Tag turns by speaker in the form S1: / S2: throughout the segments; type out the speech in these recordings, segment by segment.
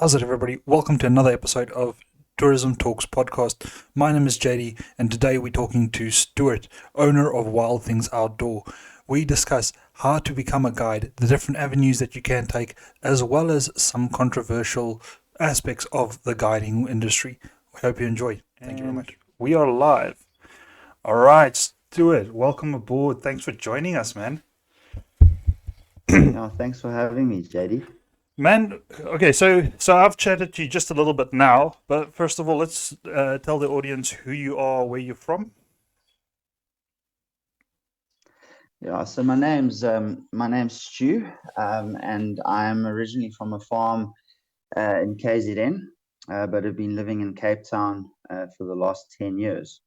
S1: How's it, everybody? Welcome to another episode of Tourism Talks podcast. My name is JD, and today we're talking to Stuart, owner of Wild Things Outdoor. We discuss how to become a guide, the different avenues that you can take, as well as some controversial aspects of the guiding industry. We hope you enjoy. Thank you very much. We are live. All right, Stuart, welcome aboard. Thanks for joining us, man.
S2: Yeah, thanks for having me, JD.
S1: Man, okay, so I've chatted to you just a little bit now, but first of all, let's tell the audience who you are, where you're from.
S2: Yeah, so my name's Stu, and I'm originally from a farm in KZN, but I've been living in Cape Town for the last 10 years,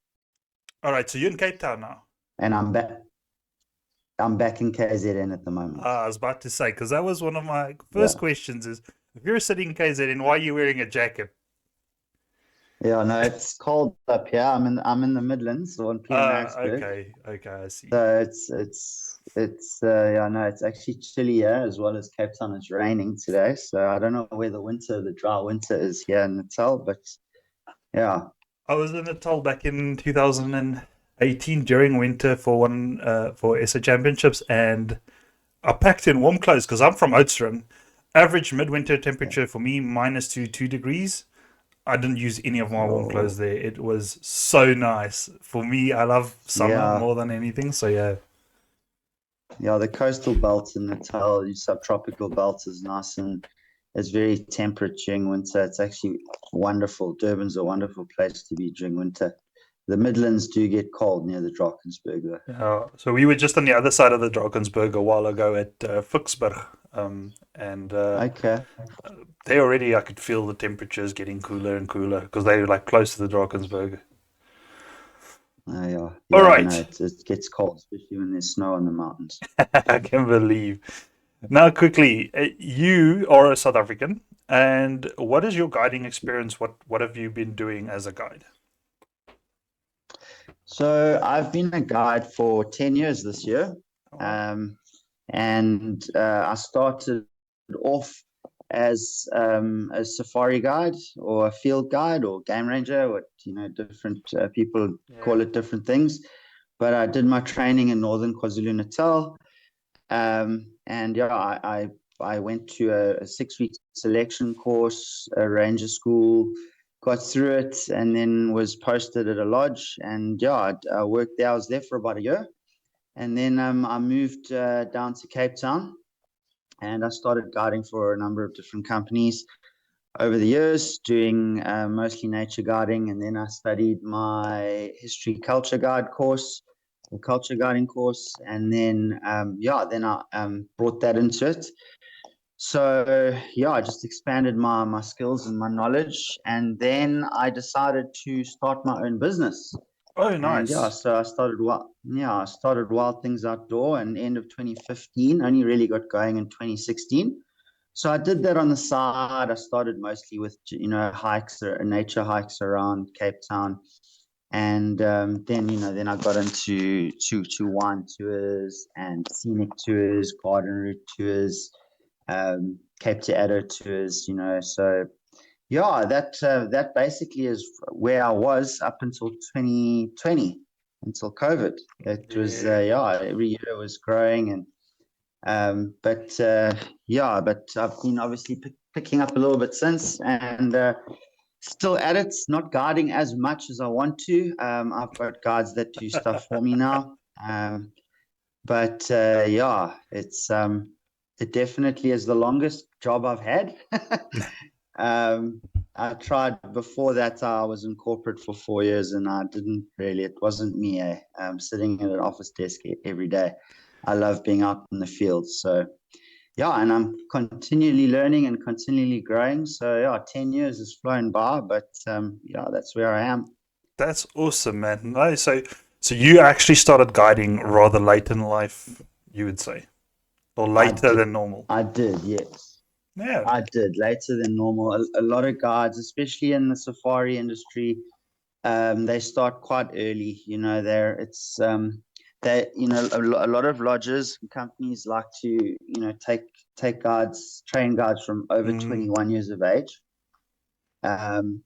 S1: All right, so you're in Cape Town now.
S2: and I'm back in KZN at the moment.
S1: I was about to say, because that was one of my first
S2: Yeah.
S1: questions is, if you're sitting in KZN, why are you wearing a jacket?
S2: Yeah, no, it's cold up here. I'm in the Midlands, so on Pietermaritzburg.
S1: Okay, I see.
S2: So it's yeah, no, it's actually chilly here as well as Cape Town. It's raining today, so I don't know where the dry winter is here in Natal, but yeah,
S1: I was in Natal back in 2018 during winter for for SA Championships, and I packed in warm clothes because I'm from Oudtshoorn. Average midwinter
S2: yeah.
S1: temperature for me minus 2 degrees. I didn't use any of my warm clothes
S2: Oh,
S1: there. It was so nice. For me, I love summer
S2: yeah,
S1: more than anything. So yeah.
S2: yeah. The coastal belt in Natal, the subtropical belt, is nice and it's very temperate during winter. It's actually wonderful. Durban's a wonderful place to be during winter. The Midlands do get cold near the Drakensberg, though.
S1: So we were just on the other side of the Drakensberg a while ago at Fuchsburg. And
S2: Okay.
S1: There already I could feel the temperatures getting cooler and cooler because they were like close to the Drakensberg.
S2: Yeah,
S1: All
S2: yeah. No,
S1: right.
S2: it gets cold, especially when there's snow on the mountains.
S1: I can believe. Now, quickly, you are a South African, and what is your guiding experience? What have you been doing as a guide?
S2: So I've been a guide for 10 years this year.
S1: Oh, wow.
S2: Um, and I started off as a safari guide or a field guide or game ranger, what different people call
S1: Yeah.
S2: it different things. But I did my training in northern KwaZulu Natal, and yeah, I went to a 6 week selection course, a ranger school, got through it, and then was posted at a lodge. And yeah, I worked there. I was there for about a year, and then I moved down to Cape Town, and I started guiding for a number of different companies over the years, doing mostly nature guiding. And then I studied my history culture guide course, or culture guiding course, and then yeah, then I brought that into it. So yeah, I just expanded my skills and my knowledge, and then I decided to start my own business.
S1: Oh,
S2: And yeah,
S1: nice.
S2: so I started Wild Things Outdoor in the end of 2015. Only really got going in 2016. So I did that on the side. I started mostly with hikes or nature hikes around Cape Town, and then then I got into to wine tours and scenic tours, garden route tours, Cape Town tours. So yeah, that basically is where I was up until 2020, until COVID. It was
S1: Yeah.
S2: yeah, every year it was growing, and but yeah, but I've been obviously picking up a little bit since, and still at it, not guiding as much as I want to. I've got guides that do stuff for me now, but yeah, it definitely is the longest job I've had. Um, I tried before that. I was in corporate for 4 years, and I didn't really. It wasn't me. Sitting at an office desk every day. I love being out in the field. So yeah, and I'm continually learning and continually growing. So yeah, 10 years has flown by, but yeah, that's where I am.
S1: That's awesome, man. No, so you actually started guiding rather late in life, you would say, or
S2: I
S1: later
S2: did.
S1: than normal.
S2: I did. Yes,
S1: Yeah.
S2: I did later than normal. A lot of guides, especially in the safari industry, they start quite early. There it's they a lot of lodges and companies like to take guides, train guides from over
S1: Mm,
S2: 21 years of age.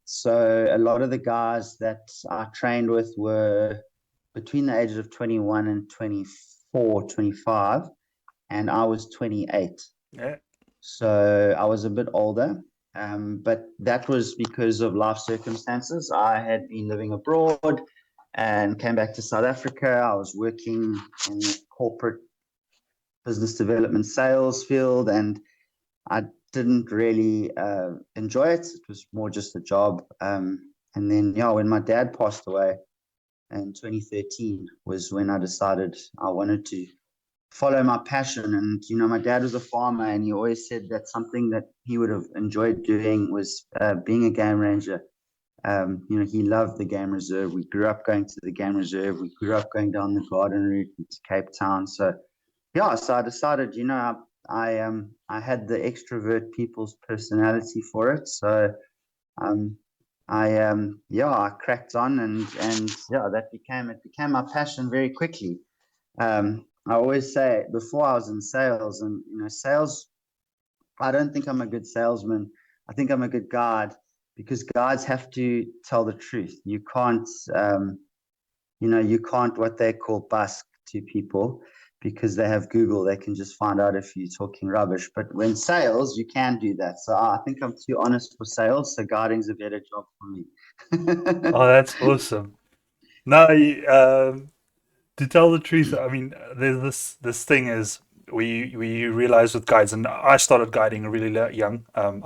S2: So a lot of the guys that I trained with were between the ages of 21 and 24, 25, and I was 28.
S1: Yeah.
S2: So I was a bit older. But that was because of life circumstances. I had been living abroad and came back to South Africa. I was working in the corporate business development sales field, and I didn't really enjoy it. It was more just a job. And then, yeah, when my dad passed away in 2013 was when I decided I wanted to follow my passion. And, my dad was a farmer, and he always said that something that he would have enjoyed doing was being a game ranger. He loved the game reserve. We grew up going to the game reserve. We grew up going down the garden route to Cape Town. So, yeah, so I decided, I had the extrovert people's personality for it. So um, I cracked on, and yeah, it became my passion very quickly. I always say before I was in sales, and sales, I don't think I'm a good salesman. I think I'm a good guide, because guides have to tell the truth. You can't what they call busk to people, because they have Google. They can just find out if you're talking rubbish. But when sales, you can do that. So I think I'm too honest for sales. So guiding's a better job for me.
S1: Oh, that's awesome. No, to tell the truth, I mean, there's this thing is we realize with guides, and I started guiding really young. I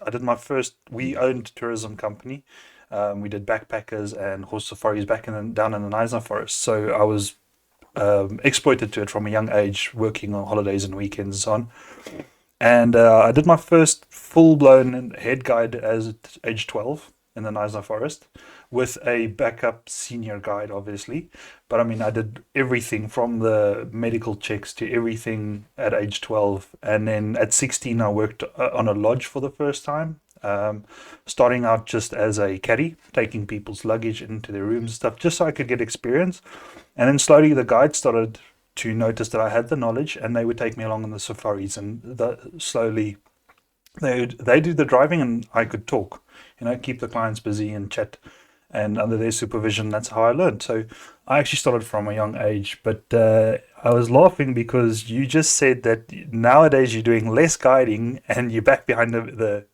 S1: did my first. We owned a tourism company. We did backpackers and horse safaris down in the Knysna forest. So I was exploited to it from a young age, working on holidays and weekends and so on. And I did my first full blown head guide at age 12 in the Knysna forest with a backup senior guide, obviously. But I mean, I did everything from the medical checks to everything at age 12. And then at 16, I worked on a lodge for the first time. Starting out just as a caddy, taking people's luggage into their rooms and stuff, just so I could get experience. And then slowly the guides started to notice that I had the knowledge, and they would take me along on the safaris, and slowly they do the driving, and I could talk, keep the clients busy and chat, and under their supervision, that's how I learned. So I actually started from a young age, but I was laughing because you just said that nowadays you're doing less guiding and you're back behind the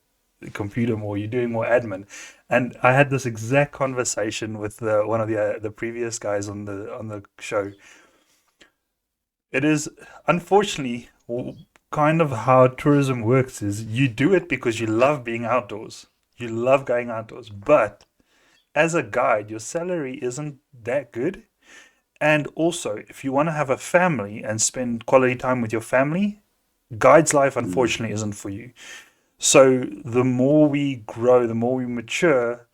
S1: computer more, you're doing more admin. And I had this exact conversation with one of the previous guys on the show. It is unfortunately kind of how tourism works is you do it because you love being outdoors. You love going outdoors. But as a guide, your salary isn't that good. And also, if you want to have a family and spend quality time with your family, guide's life unfortunately isn't for you. So the more we grow, the more we mature,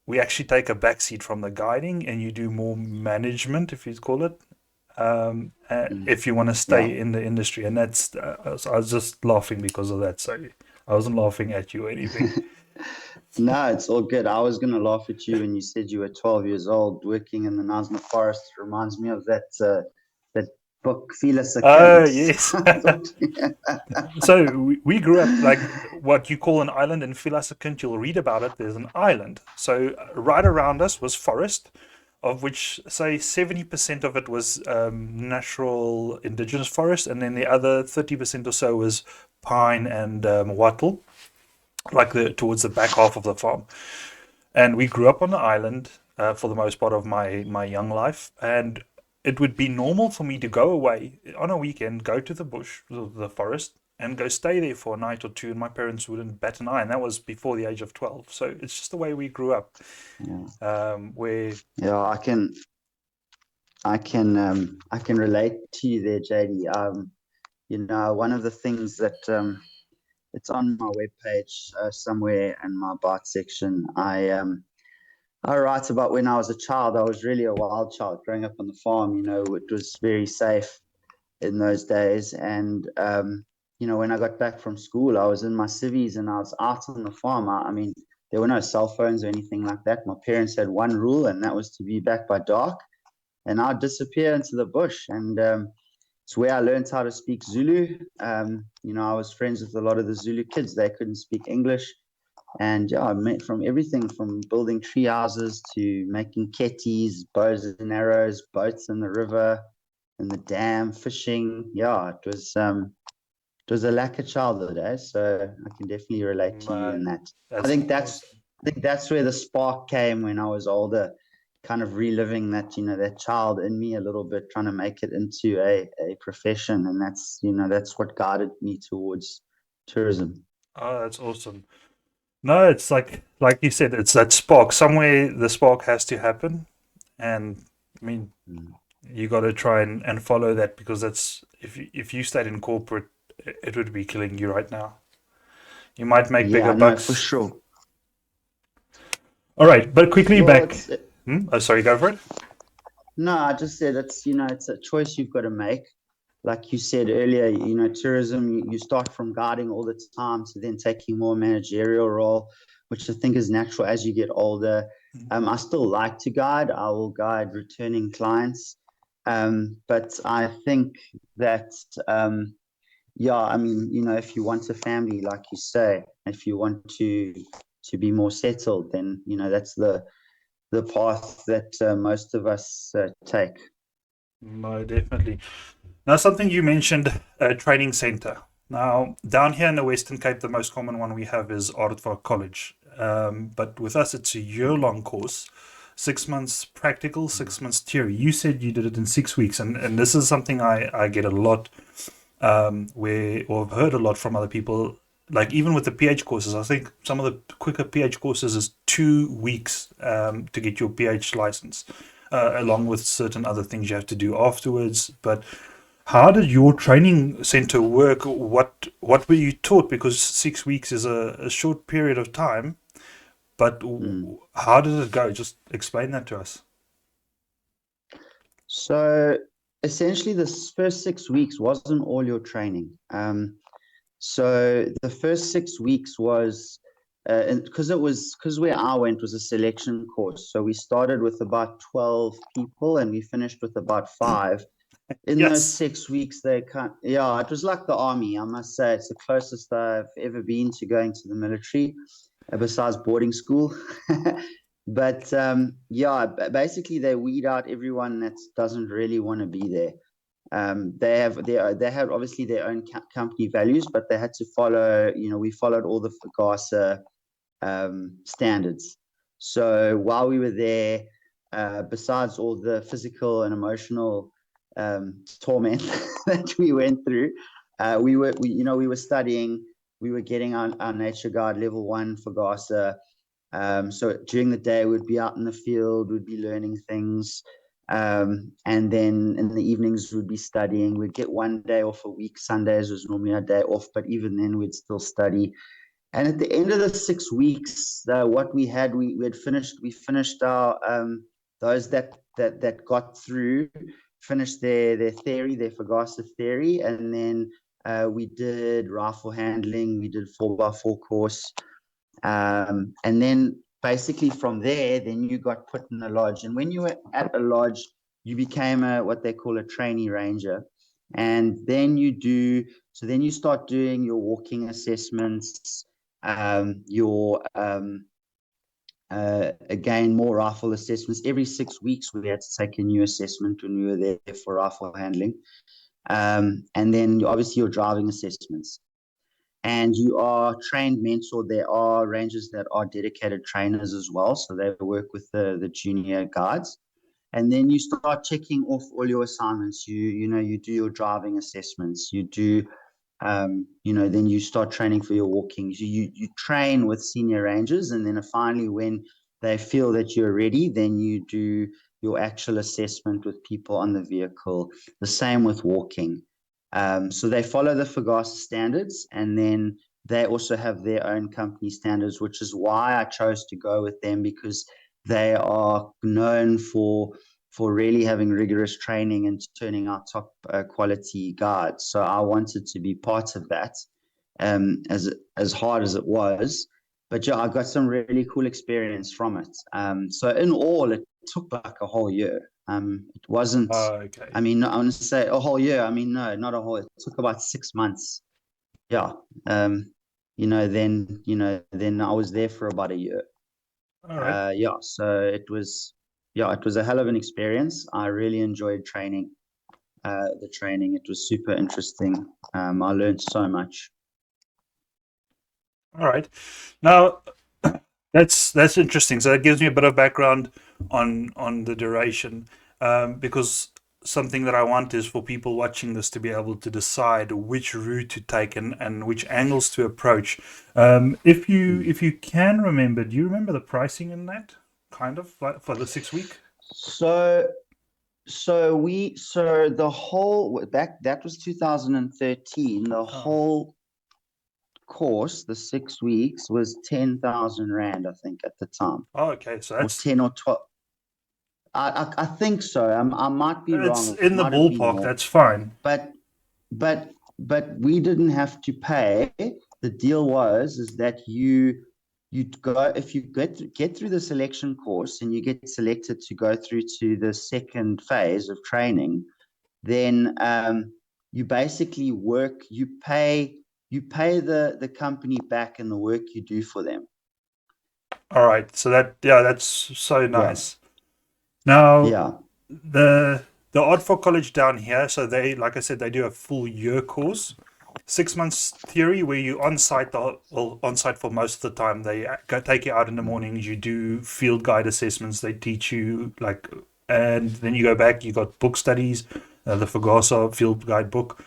S1: we actually take a backseat from the guiding, and you do more management, if you call it, if you want to
S2: Yeah.
S1: stay in the industry. And that's I was just laughing because of that. So I wasn't laughing at you or anything.
S2: No, it's all good. I was going to laugh at you when you said you were 12 years old working in the Knysna forest. It reminds me of that book, Felis a
S1: Oh,
S2: Kind.
S1: yes. So we grew up like what you call an island in Philasekund. You'll read about it. There's an island. So right around us was forest, of which say 70% of it was natural indigenous forest, and then the other 30% or so was pine and wattle, like towards the back half of the farm. And we grew up on the island for the most part of my young life, and it would be normal for me to go away on a weekend, go to the bush, the forest, and go stay there for a night or two, and my parents wouldn't bat an eye. And that was before the age of 12. So it's just the way we grew up.
S2: Yeah.
S1: Where
S2: Yeah, I can relate to you there, JD. One of the things that it's on my webpage somewhere in my about section. I write about when I was a child. I was really a wild child growing up on the farm. It was very safe in those days. And when I got back from school, I was in my civvies and I was out on the farm. I mean, there were no cell phones or anything like that. My parents had one rule, and that was to be back by dark. And I'd disappear into the bush. And it's where I learned how to speak Zulu. I was friends with a lot of the Zulu kids. They couldn't speak English. And yeah, I met from everything from building tree houses to making ketties, bows and arrows, boats in the river, in the dam, fishing. Yeah, it was a lack of childhood, eh? So I can definitely relate to you in
S1: Man,
S2: that. I
S1: that's
S2: think that's
S1: awesome.
S2: I think that's where the spark came when I was older, kind of reliving that, that child in me a little bit, trying to make it into a profession. And that's what guided me towards tourism.
S1: Oh, that's awesome. No, it's like you said, it's that spark. Somewhere the spark has to happen. And I mean,
S2: Mm.
S1: you got to try and follow that because that's if you stayed in corporate, it would be killing you right now. You might make bigger
S2: Yeah, no, for
S1: bucks.
S2: sure.
S1: All right, but quickly
S2: Well,
S1: back. Oh, sorry, go for it.
S2: no, I just said it's a choice you've got to make. Like you said earlier, tourism, you start from guiding all the time to then taking more managerial role, which I think is natural as you get older. I still like to guide. I will guide returning clients. But I think that, yeah, I mean, if you want a family, like you say, if you want to be more settled, then, that's the path that most of us take.
S1: No, definitely. Now, something you mentioned, a training center. Now, down here in the Western Cape, the most common one we have is Aardvark College. But with us, it's a year-long course, 6 months practical, 6 months theory. You said you did it in 6 weeks, and this is something I get a lot where, or I've heard a lot from other people. Like even with the PH courses, I think some of the quicker PH courses is 2 weeks to get your PH license, along with certain other things you have to do afterwards. But how did your training center work? What were you taught? Because 6 weeks is a short period of time. But
S2: Mm.
S1: how did it go? Just explain that to us.
S2: So essentially, the first 6 weeks wasn't all your training. So the first 6 weeks was, because where I went was a selection course. So we started with about 12 people and we finished with about five. In those
S1: Yes.
S2: 6 weeks, they can't, yeah, it was like the army. I must say, it's the closest I've ever been to going to the military, besides boarding school. But yeah, basically they weed out everyone that doesn't really want to be there. They have obviously their own company values, but they had to follow. We followed all the FGASA standards. So while we were there, besides all the physical and emotional torment that we went through, we were studying. We were getting our nature guard level 1 FGASA. So during the day, we'd be out in the field, we'd be learning things. And then in the evenings, we'd be studying. We'd get one day off a week. Sundays was normally our day off, but even then, we'd still study. And at the end of the 6 weeks, what we had finished. We finished our those that got through, finished their theory, their FGASA theory, and then we did rifle handling. We did 4x4 course. And then basically from there, then you got put in a lodge. And when you were at a lodge, you became what they call a trainee ranger. And then you start doing your walking assessments, your again, more rifle assessments. Every 6 weeks, we had to take a new assessment when we were there for rifle handling. And then obviously your driving assessments, and you are trained mentor. There are rangers that are dedicated trainers as well, so they work with the junior guides. And then you start checking off all your assignments. You do your driving assessments. Then you start training for your walking. You train with senior rangers, and then finally, when they feel that you're ready, then you do your actual assessment with people on the vehicle. The same with walking. So they follow the FGASA standards, and then they also have their own company standards, which is why I chose to go with them, because they are known for really having rigorous training and turning out top quality guides. So I wanted to be part of that, as hard as it was. But yeah, I got some really cool experience from it. So in all, it took like a whole year. It wasn't.
S1: Okay.
S2: I mean, I want to say a whole year. I mean, no, not a whole. It took about 6 months. Yeah. Um, then I was there for about a year.
S1: All right.
S2: Yeah, so it was a hell of an experience. I really enjoyed training. The training, it was super interesting. I learned so much.
S1: All right. Now, that's interesting. So that gives me a bit of background on the duration, because something that I want is for people watching this to be able to decide which route to take and which angles to approach. If you can remember, do you remember the pricing in that kind of like for the 6 week?
S2: So so the whole back that was 2013. The
S1: Oh,
S2: whole course, the 6 weeks, was 10,000 rand, I think, at the time,
S1: oh, okay. So
S2: or
S1: that's
S2: 10 or 12. I think so. I might be
S1: it's
S2: wrong. It
S1: in the
S2: might have been
S1: ballpark.
S2: more,
S1: That's fine.
S2: but but we didn't have to pay. The deal was is that you'd go if you get through the selection course and you get selected to go through to the second phase of training, then you basically work. You pay the company back in the work you do for them.
S1: All right. So that yeah, that's so
S2: Yeah,
S1: nice. Now
S2: yeah.
S1: the Oddfor College down here, so they, like I said, they do a full year course, 6 months theory where you on site on site for most of the time. They go take you out in the mornings. You do field guide assessments. They teach you like, and then you go back. You got book studies, the FGASA field guide book.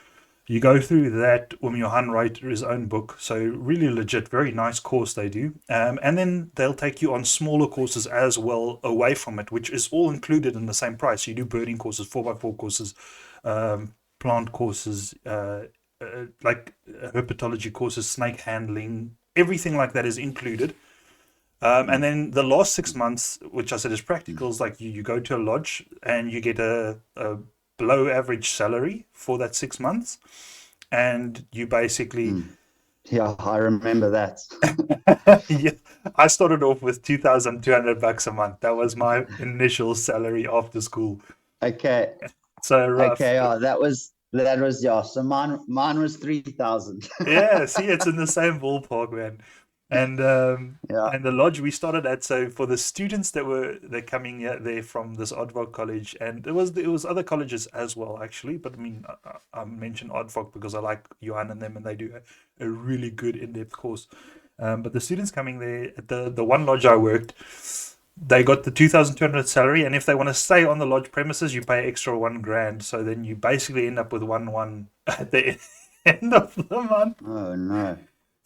S1: You go through that. Johan wrote his own book, so really legit, very nice course they do. And then they'll take you on smaller courses as well away from it, which is all included in the same price. You do birding courses, 4x4 courses, plant courses, like herpetology courses, snake handling, everything like that is included. And then the last 6 months, which I said is practical, is like you go to a lodge and you get a below average salary for that 6 months. And you basically,
S2: Mm. Yeah, I remember that.
S1: yeah, I started off with 2,200 bucks a month. That was my initial salary after school.
S2: Okay,
S1: So rough.
S2: okay. Yeah, that was yeah. So mine was 3,000.
S1: Yeah, see, it's in the same ballpark, man.
S2: Yeah.
S1: And the lodge we started at, so for the students that were they're coming here, they're from this Oddvok college, and it was other colleges as well, actually. But I mean, I mentioned Oddvok because I like Johan and them, and they do a really good in-depth course. But the students coming there at the one lodge I worked, they got the 2,200 salary, and if they want to stay on the lodge premises, you pay extra 1 grand. So then you basically end up with 1 at the end of the month.
S2: Oh no.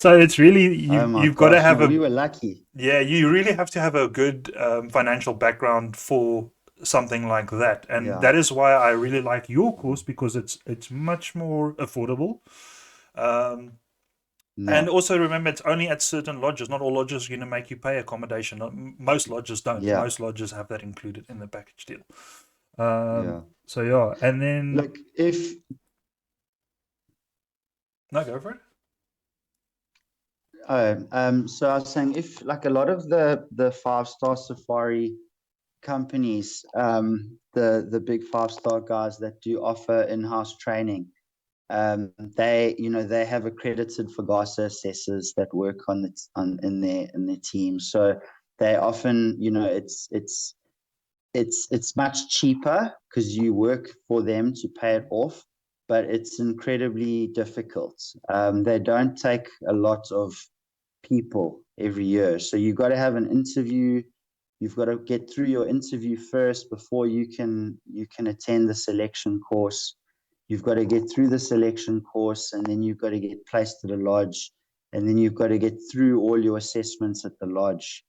S1: So it's really
S2: Oh my
S1: you've got to
S2: gosh.
S1: have
S2: No,
S1: a
S2: we were lucky.
S1: yeah, you really have to have a good financial background for something like that, and
S2: Yeah.
S1: that is why I really like your course because it's much more affordable. Um, and
S2: Yeah.
S1: also remember, it's only at certain lodges. Not all lodges are going to make you pay accommodation. Most lodges don't.
S2: Yeah.
S1: Most lodges have that included in the package deal.
S2: Yeah.
S1: So yeah, and then
S2: Look, if
S1: no, go for it.
S2: so I was saying if like a lot of the five-star safari companies, the big five-star guys that do offer in-house training, they have accredited FGASA assessors that work on in their team. So they often, it's much cheaper because you work for them to pay it off, but it's incredibly difficult. They don't take a lot of people every year, so you've got to have an interview. You've got to get through your interview first before you can attend the selection course. You've got to get through the selection course, and then you've got to get placed at a lodge, and then you've got to get through all your assessments at the lodge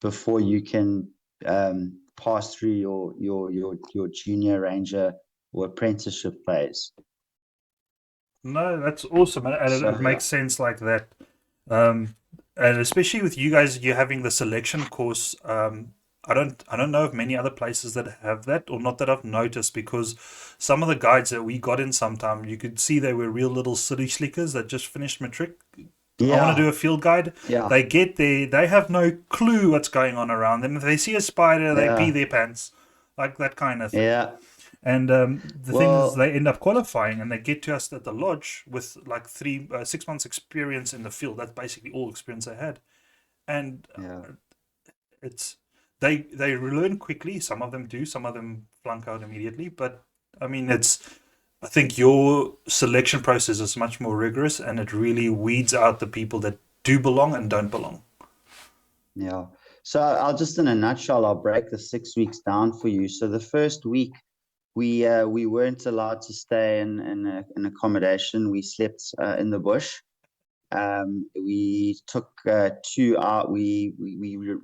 S2: before you can pass through your junior ranger or apprenticeship phase.
S1: No, that's awesome, and
S2: So
S1: it
S2: yeah,
S1: makes sense like that. Um, and especially with you guys, you having the selection course. I don't know of many other places that have that, or not that I've noticed, because some of the guides that we got in sometime, you could see they were real little city slickers that just finished matric. I want to do
S2: yeah,
S1: a field guide.
S2: yeah,
S1: They get there, they have no clue what's going on around them. If they see a spider, they pee
S2: yeah,
S1: their pants, like that kind of thing.
S2: yeah,
S1: And the thing is,
S2: Well,
S1: they end up qualifying, and they get to us at the lodge with like 6 months experience in the field. That's basically all experience they had, and
S2: yeah.
S1: it's they learn quickly. Some of them do, some of them flunk out immediately. But I mean, I think your selection process is much more rigorous, and it really weeds out the people that do belong and don't belong.
S2: Yeah. So I'll just in a nutshell, I'll break the 6 weeks down for you. So the first week, we weren't allowed to stay in accommodation. We slept in the bush. We took 2 hour. We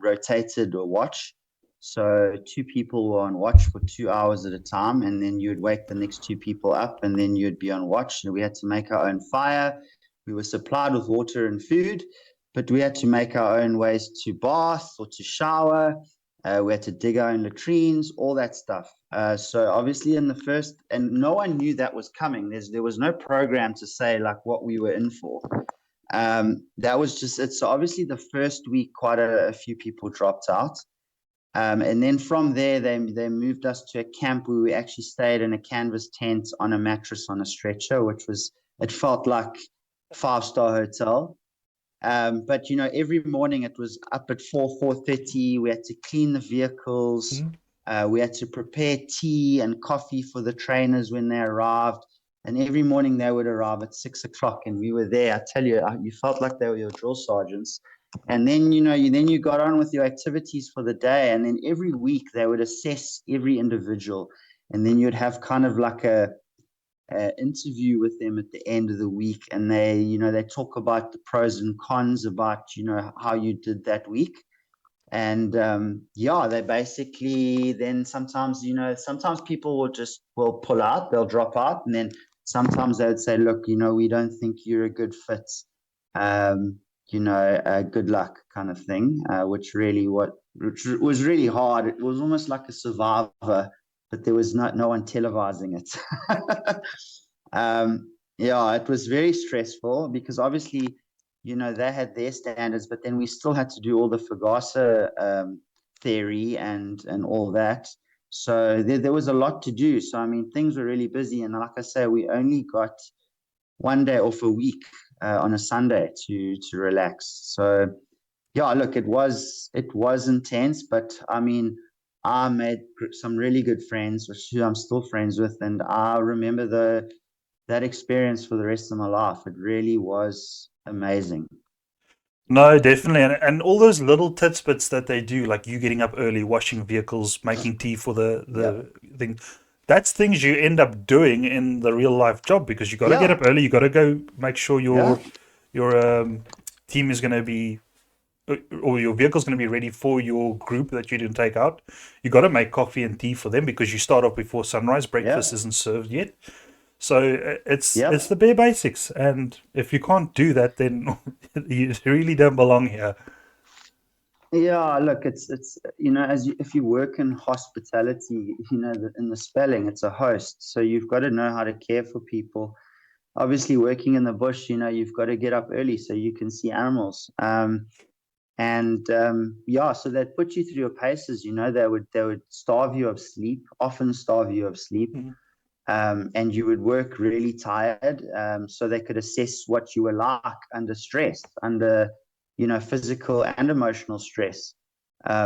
S2: rotated a watch. So two people were on watch for 2 hours at a time, and then you'd wake the next two people up, and then you'd be on watch. And we had to make our own fire. We were supplied with water and food, but we had to make our own ways to bath or to shower. We had to dig our own latrines, all that stuff. So obviously, in the first, and no one knew that was coming. There was no program to say like what we were in for. That was just it. So obviously, the first week, quite a few people dropped out. And then from there, they moved us to a camp where we actually stayed in a canvas tent on a mattress on a stretcher, which was, it felt like 5-star hotel. But every morning it was up at 4:30. We had to clean the vehicles.
S1: Mhm.
S2: We had to prepare tea and coffee for the trainers when they arrived. And every morning they would arrive at 6 o'clock, and we were there. I tell you, you felt like they were your drill sergeants. And then you got on with your activities for the day. And then every week they would assess every individual, and then you'd have kind of like a interview with them at the end of the week, and they talk about the pros and cons about how you did that week. And yeah, they basically then sometimes people will pull out, they'll drop out, and then sometimes they would say, look, we don't think you're a good fit, um good luck, kind of thing, which was really hard. It was almost like a survivor, but there was no one televising it. Yeah, it was very stressful because obviously, they had their standards, but then we still had to do all the FGASA theory and all that. So there was a lot to do. So I mean, things were really busy, and like I say, we only got one day off a week on a Sunday to relax. So yeah, look, it was intense, but I mean, I made some really good friends, which I'm still friends with, and I remember that experience for the rest of my life. It really was amazing.
S1: No, definitely, and all those little tidbits that they do, like you getting up early, washing vehicles, making tea for the
S2: Yep.
S1: thing. That's things you end up doing in the real life job because you got to get
S2: Yeah.
S1: up early. You got to go make sure
S2: Yeah.
S1: your team is going to be or your vehicle's going to be ready for your group that you didn't take out. You got to make coffee and tea for them because you start off before sunrise.
S2: Yeah.
S1: Breakfast isn't served yet. So it's
S2: Yep.
S1: the bare basics, and if you can't do that, then you really don't belong here.
S2: Yeah. Look, it's if you work in hospitality, in the spelling, it's a host. So you've got to know how to care for people. Obviously, working in the bush, you've got to get up early so you can see animals. And yeah, so they'd put you through your paces. They would starve you of sleep, often starve you of sleep.
S1: Mhm.
S2: And you would work really tired, so they could assess what you were like under stress, under physical and emotional stress.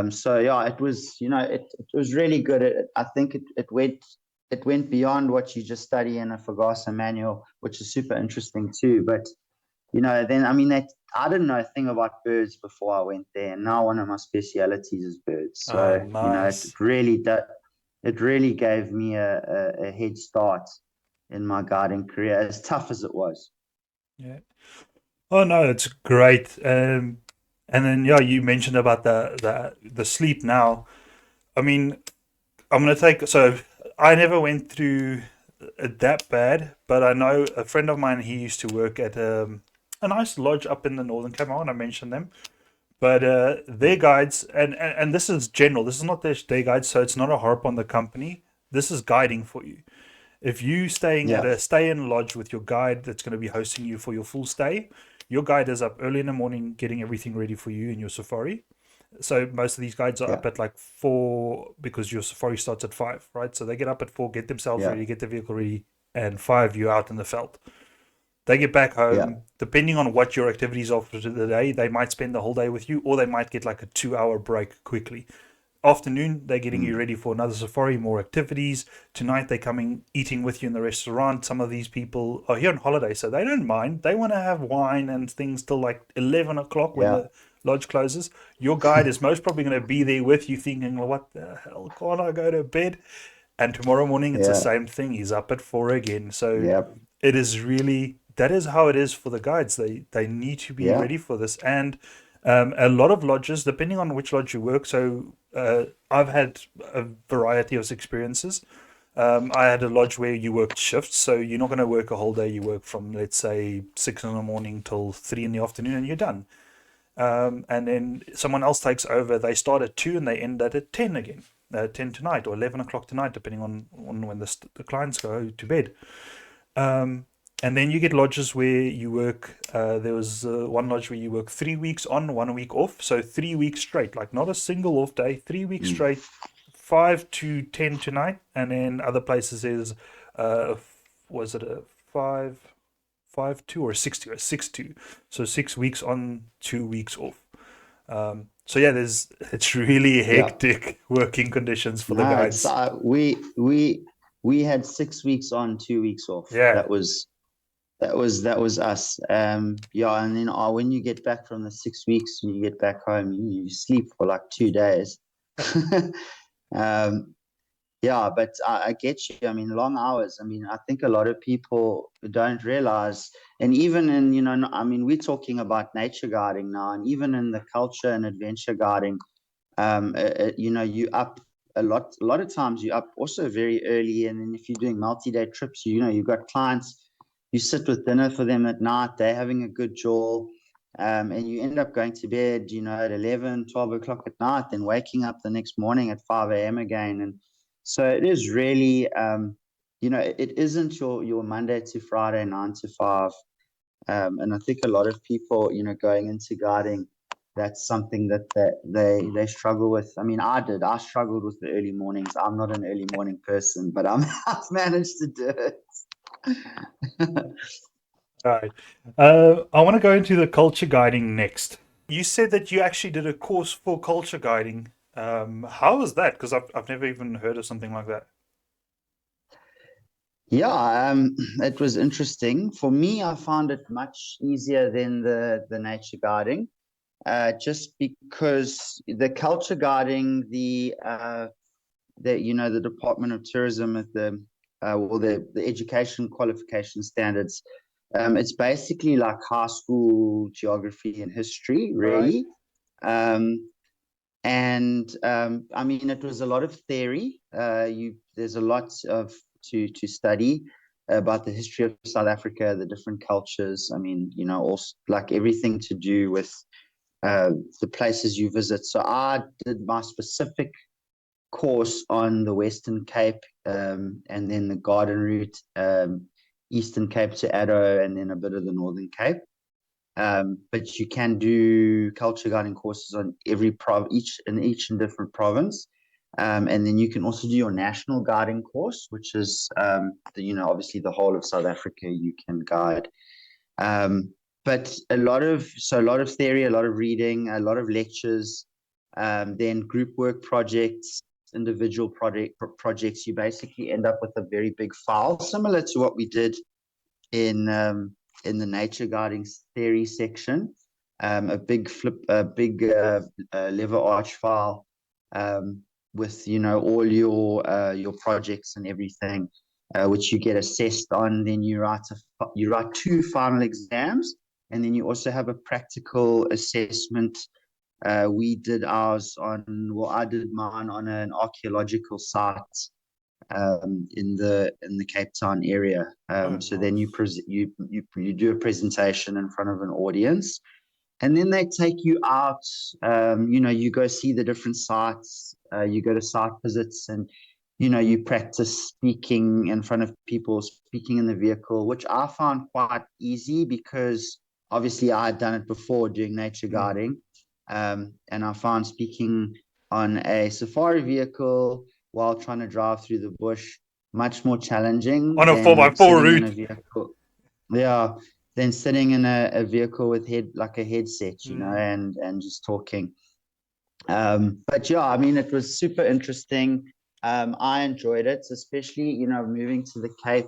S2: So yeah, it was really good. I think it went beyond what you just study in a FGASA manual, which is super interesting too. But then I mean that I didn't know a thing about birds before I went there, and now one of my specialities is birds.
S1: Ah,
S2: So it
S1: nice.
S2: really does. It really gave me a head start in my guiding career, as tough as it was.
S1: Yeah. Oh no, it's great. And then yeah, you mentioned about the sleep. Now, I mean, I'm gonna take. So I never went through it that bad, but I know a friend of mine. He used to work at a nice lodge up in the Northern Cape. I want to mention them. But their guides, and this is general, this is not their guides, so it's not a harp on the company. This is guiding for you. If you staying at
S2: Yeah,
S1: a stay in lodge with your guide that's going to be hosting you for your full stay, your guide is up early in the morning getting everything ready for you in your safari. So most of these guides are
S2: Yeah.
S1: up at like 4 because your safari starts at 5, right? So they get up at 4, get themselves
S2: Yeah.
S1: ready, get the vehicle ready, and 5, you're out in the veld. They get back
S2: Yeah.
S1: home, depending on what your activities are for the day, they might spend the whole day with you, or they might get like a 2 hour break quickly. Afternoon, they're getting you
S2: Mm.
S1: ready for another safari, more activities. Tonight, they're coming, eating with you in the restaurant. Some of these people are here on holiday, so they don't mind. They want to have wine and things till like 11 o'clock when
S2: Yeah.
S1: the lodge closes. Your guide is most probably going to be there with you thinking, well, what the hell, can't I go to bed? And tomorrow morning, it's the
S2: Yeah.
S1: same thing. He's up at 4 again. So
S2: Yeah.
S1: it is really, that is how it is for the guides. They need to be
S2: Yeah.
S1: ready for this. And a lot of lodges, depending on which lodge you work, so I've had a variety of experiences. I had a lodge where you worked shifts, so you're not going to work a whole day. You work from, let's say, 6 in the morning till 3 in the afternoon, and you're done. And then someone else takes over. They start at 2 and they end at 10 again, 10 tonight or 11 o'clock tonight, depending on when the clients go to bed. Um, and then you get lodges where you work. There was one lodge where you work 3 weeks on, 1 week off. So 3 weeks straight, like not a single off day, 3 weeks
S2: Mm.
S1: straight, 5 to 10 tonight. And then other places is, was it a 5-2 or 6-2? A 6-2. So 6 weeks on, 2 weeks off. So yeah, it's really
S2: Yeah.
S1: hectic working conditions for the
S2: No, it's
S1: guides.
S2: we had 6 weeks on, 2 weeks off.
S1: Yeah,
S2: That was us. Yeah, and then when you get back from the 6 weeks, when you get back home, you sleep for like 2 days. um, yeah, but I get you. I mean, long hours. I mean, I think a lot of people don't realize, and even in, I mean, we're talking about nature guiding now, and even in the culture and adventure guiding, you up a lot of times you up also very early, and then if you're doing multi-day trips, you've got clients, you sit with dinner for them at night, they're having a good jaw, and you end up going to bed at 11, 12 o'clock at night, then waking up the next morning at 5 a.m. again. And so it is really it isn't your Monday to Friday 9 to 5. And I think a lot of people, going into guiding, that's something that they struggle with. I mean, I struggled with the early mornings. I'm not an early morning person, but I've managed to do it.
S1: all right. I want to go into the culture guiding next. You said that you actually did a course for culture guiding. How was that? Because I've never even heard of something like that.
S2: Yeah, it was interesting. For me, I found it much easier than the nature guiding, just because the culture guiding, the Department of Tourism at the education qualification standards. It's basically like high school geography and history,
S1: All right.
S2: really. And I mean, it was a lot of theory. There's a lot of to study about the history of South Africa, the different cultures. I mean, also like everything to do with the places you visit. So I did my specific course on the Western Cape, and then the Garden Route, Eastern Cape to Addo, and then a bit of the Northern Cape. But you can do culture guiding courses on each and different province. And then you can also do your national guiding course, which is obviously the whole of South Africa you can guide. But a lot of theory, a lot of reading, a lot of lectures, then group work projects, individual projects. You basically end up with a very big file, similar to what we did in in the nature guiding theory section. A big lever arch file, with all your projects and everything, which you get assessed on. Then you write two final exams, and then you also have a practical assessment. We did ours on, well, I did mine on an archaeological site, in the Cape Town area.
S1: Oh,
S2: So then
S1: nice.
S2: you do a presentation in front of an audience, and then they take you out. You go see the different sites. You go to site visits, and you practice speaking in front of people, speaking in the vehicle, which I found quite easy because obviously I had done it before doing nature
S1: Mm.
S2: guiding. And I found speaking on a safari vehicle while trying to drive through the bush much more challenging
S1: On a 4 by
S2: than
S1: 4
S2: sitting in a
S1: route.
S2: vehicle. Yeah, than sitting in a vehicle with like a headset,
S1: Mm.
S2: and just talking. But yeah, I mean, it was super interesting. I enjoyed it, especially, moving to the Cape.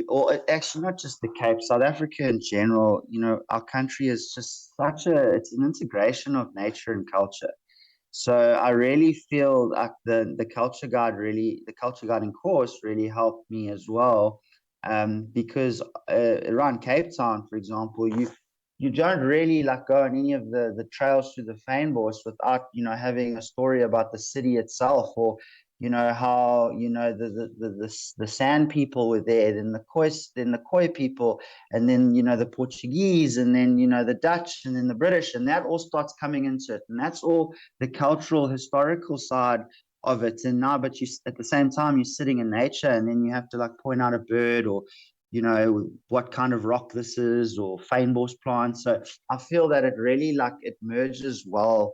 S2: Or actually, not just the Cape, South Africa in general. Our country is just it's an integration of nature and culture. So I really feel like the culture guiding course really helped me as well, because around Cape Town, for example, you don't really like go on any of the trails through the fynbos without having a story about the city itself, or how the San people were there, then the Khoi people, and then the Portuguese, and then the Dutch, and then the British, and that all starts coming into it, and that's all the cultural historical side of it. And now, but you at the same time, you're sitting in nature, and then you have to like point out a bird, or what kind of rock this is, or fynbos plant. So I feel that it really like it merges well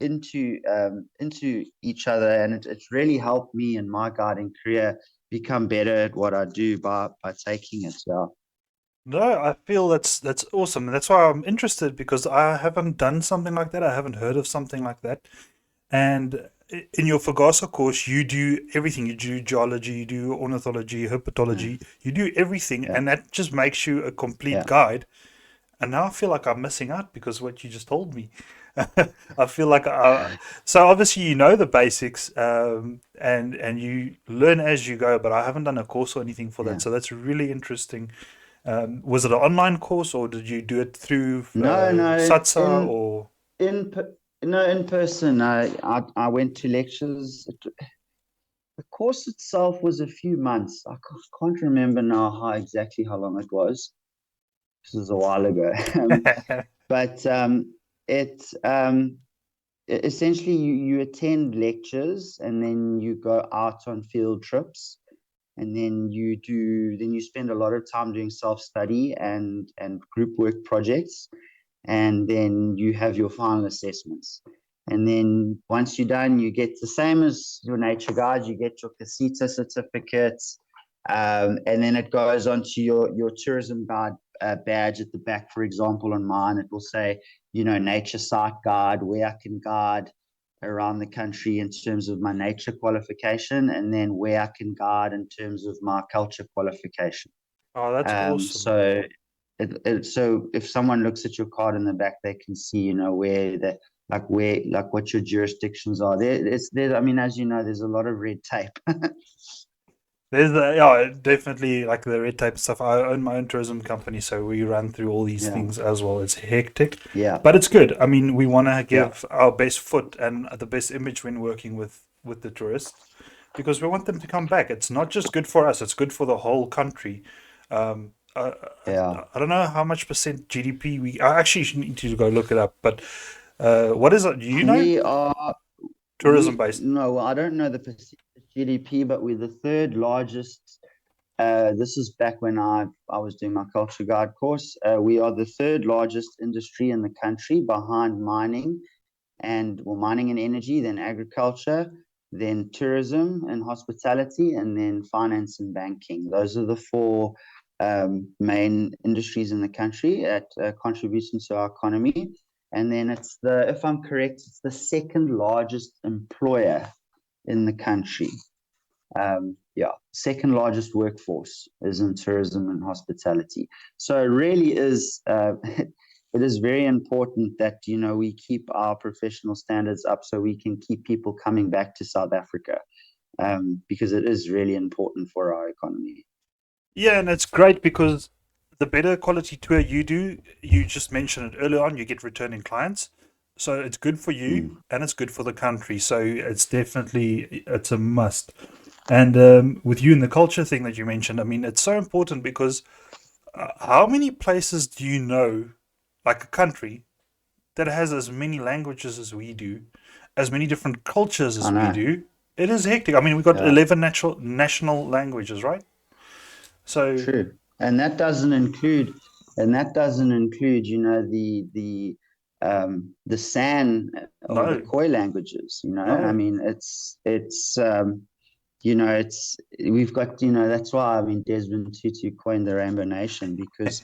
S2: into each other, and it's really helped me in my guiding career become better at what I do by taking it. So
S1: No, I feel that's awesome. That's why I'm interested because I haven't done something like that. I haven't heard of something like that. And in your FGASA course, you do everything. You do geology, you do ornithology,
S2: yeah,
S1: herpetology, you do everything,
S2: yeah,
S1: and that just makes you a complete
S2: yeah,
S1: guide. And now I feel like I'm missing out because of what you just told me. I feel like so obviously you know the basics, and you learn as you go. But I haven't done a course or anything for that,
S2: yeah.
S1: so that's really interesting. Was it an online course or did you do it through
S2: No, no,
S1: SATSA or?
S2: in no, in person. I went to lectures. The course itself was a few months. I can't remember now exactly how long it was. This was a while ago. But it essentially you attend lectures, and then you go out on field trips, and then you spend a lot of time doing self-study and group work projects, and then you have your final assessments. And then once you're done, you get the same as your nature guide, you get your casita certificates, and then it goes on to your tourism guide badge at the back. For example, on mine, it will say, nature site guide, where I can guide around the country in terms of my nature qualification, and then where I can guide in terms of my culture qualification.
S1: Oh, that's awesome.
S2: So so if someone looks at your card in the back, they can see, where what your jurisdictions are. There. I mean, as you know, there's a lot of red tape.
S1: There's yeah, definitely like the red tape stuff. I own my own tourism company, so we run through all these
S2: Yeah,
S1: things as well. It's hectic,
S2: yeah,
S1: but it's good. I mean, we want to
S2: yeah,
S1: give our best foot and the best image when working with the tourists because we want them to come back. It's not just good for us; it's good for the whole country.
S2: yeah.
S1: I don't know how much percent GDP we. I actually need to go look it up. But what is it? Do you know?
S2: We are
S1: Tourism based.
S2: no, well, I don't know the percentage GDP, but we're the third largest. This is back when I was doing my culture guide course. We are the third largest industry in the country, behind mining and energy, then agriculture, then tourism and hospitality, and then finance and banking. Those are the four main industries in the country at contribution to our economy. And then if I'm correct, it's the second largest employer in the country. Yeah, second largest workforce is in tourism and hospitality. So it really is it is very important that we keep our professional standards up so we can keep people coming back to South Africa, because it is really important for our economy.
S1: Yeah, and it's great because the better quality tour you do, you just mentioned it earlier on, you get returning clients. So it's good for you
S2: Mm.
S1: and it's good for the country. So it's a must. And with you and the culture thing that you mentioned, I mean, it's so important because how many places do you know, like a country, that has as many languages as we do, as many different cultures
S2: I
S1: as we
S2: know.
S1: do? It is hectic. I mean, we've got
S2: Yeah.
S1: 11 national languages, right? So,
S2: True. And that doesn't include, the the San or the
S1: No,
S2: Khoi languages. I
S1: no.
S2: mean, it's we've got, that's why, I mean, Desmond Tutu coined the Rainbow Nation, because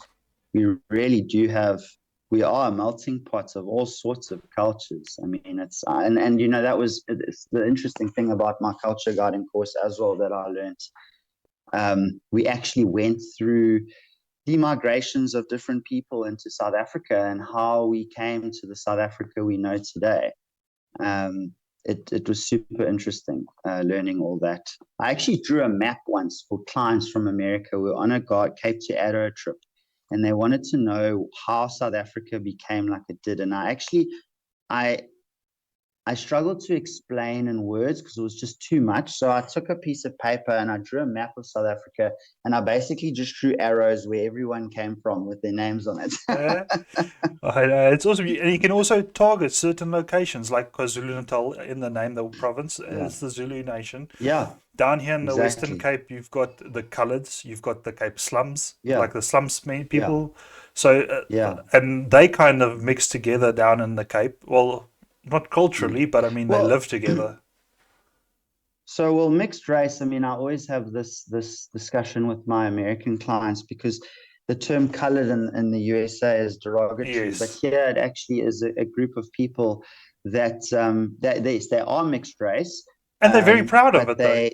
S2: we really do have, we are a melting pot of all sorts of cultures. I mean, and it's the interesting thing about my culture guiding course as well that I learned. We actually went through the migrations of different people into South Africa and how we came to the South Africa we know today. Um, it was super interesting learning all that. I actually drew a map once for clients from America. We were on a Cape to Addo trip, and they wanted to know how South Africa became like it did. And I I struggled to explain in words because it was just too much. So I took a piece of paper and I drew a map of South Africa, and I basically just drew arrows where everyone came from with their names on it.
S1: Uh, it's awesome. And you can also target certain locations like KwaZulu-Natal in the name, the province
S2: Yeah,
S1: is the Zulu Nation.
S2: yeah,
S1: Down here in the Western
S2: exactly.
S1: Cape, you've got the Coloureds, you've got the Cape Slums,
S2: Yeah,
S1: like the slums
S2: yeah,
S1: people. So,
S2: yeah.
S1: and they kind of mix together down in the Cape. Well, not
S2: Mm.
S1: culturally, but I mean, they
S2: Well,
S1: live together.
S2: well, mixed race. I mean, I always have this discussion with my American clients because the term colored in the USA is derogatory, but
S1: Yes.
S2: here it actually is a group of people that they are mixed race,
S1: And they're very proud of
S2: but
S1: it, though.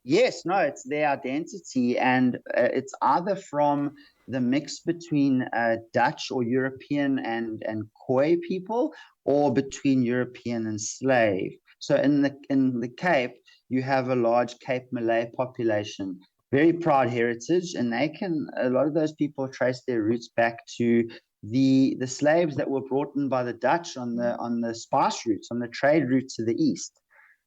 S2: yes, no, it's their identity, and it's either from the mix between Dutch or European and Khoi people, or between European and slave. So in the Cape, you have a large Cape Malay population, very proud heritage, and a lot of those people trace their roots back to the slaves that were brought in by the Dutch on the spice routes, on the trade route to the east.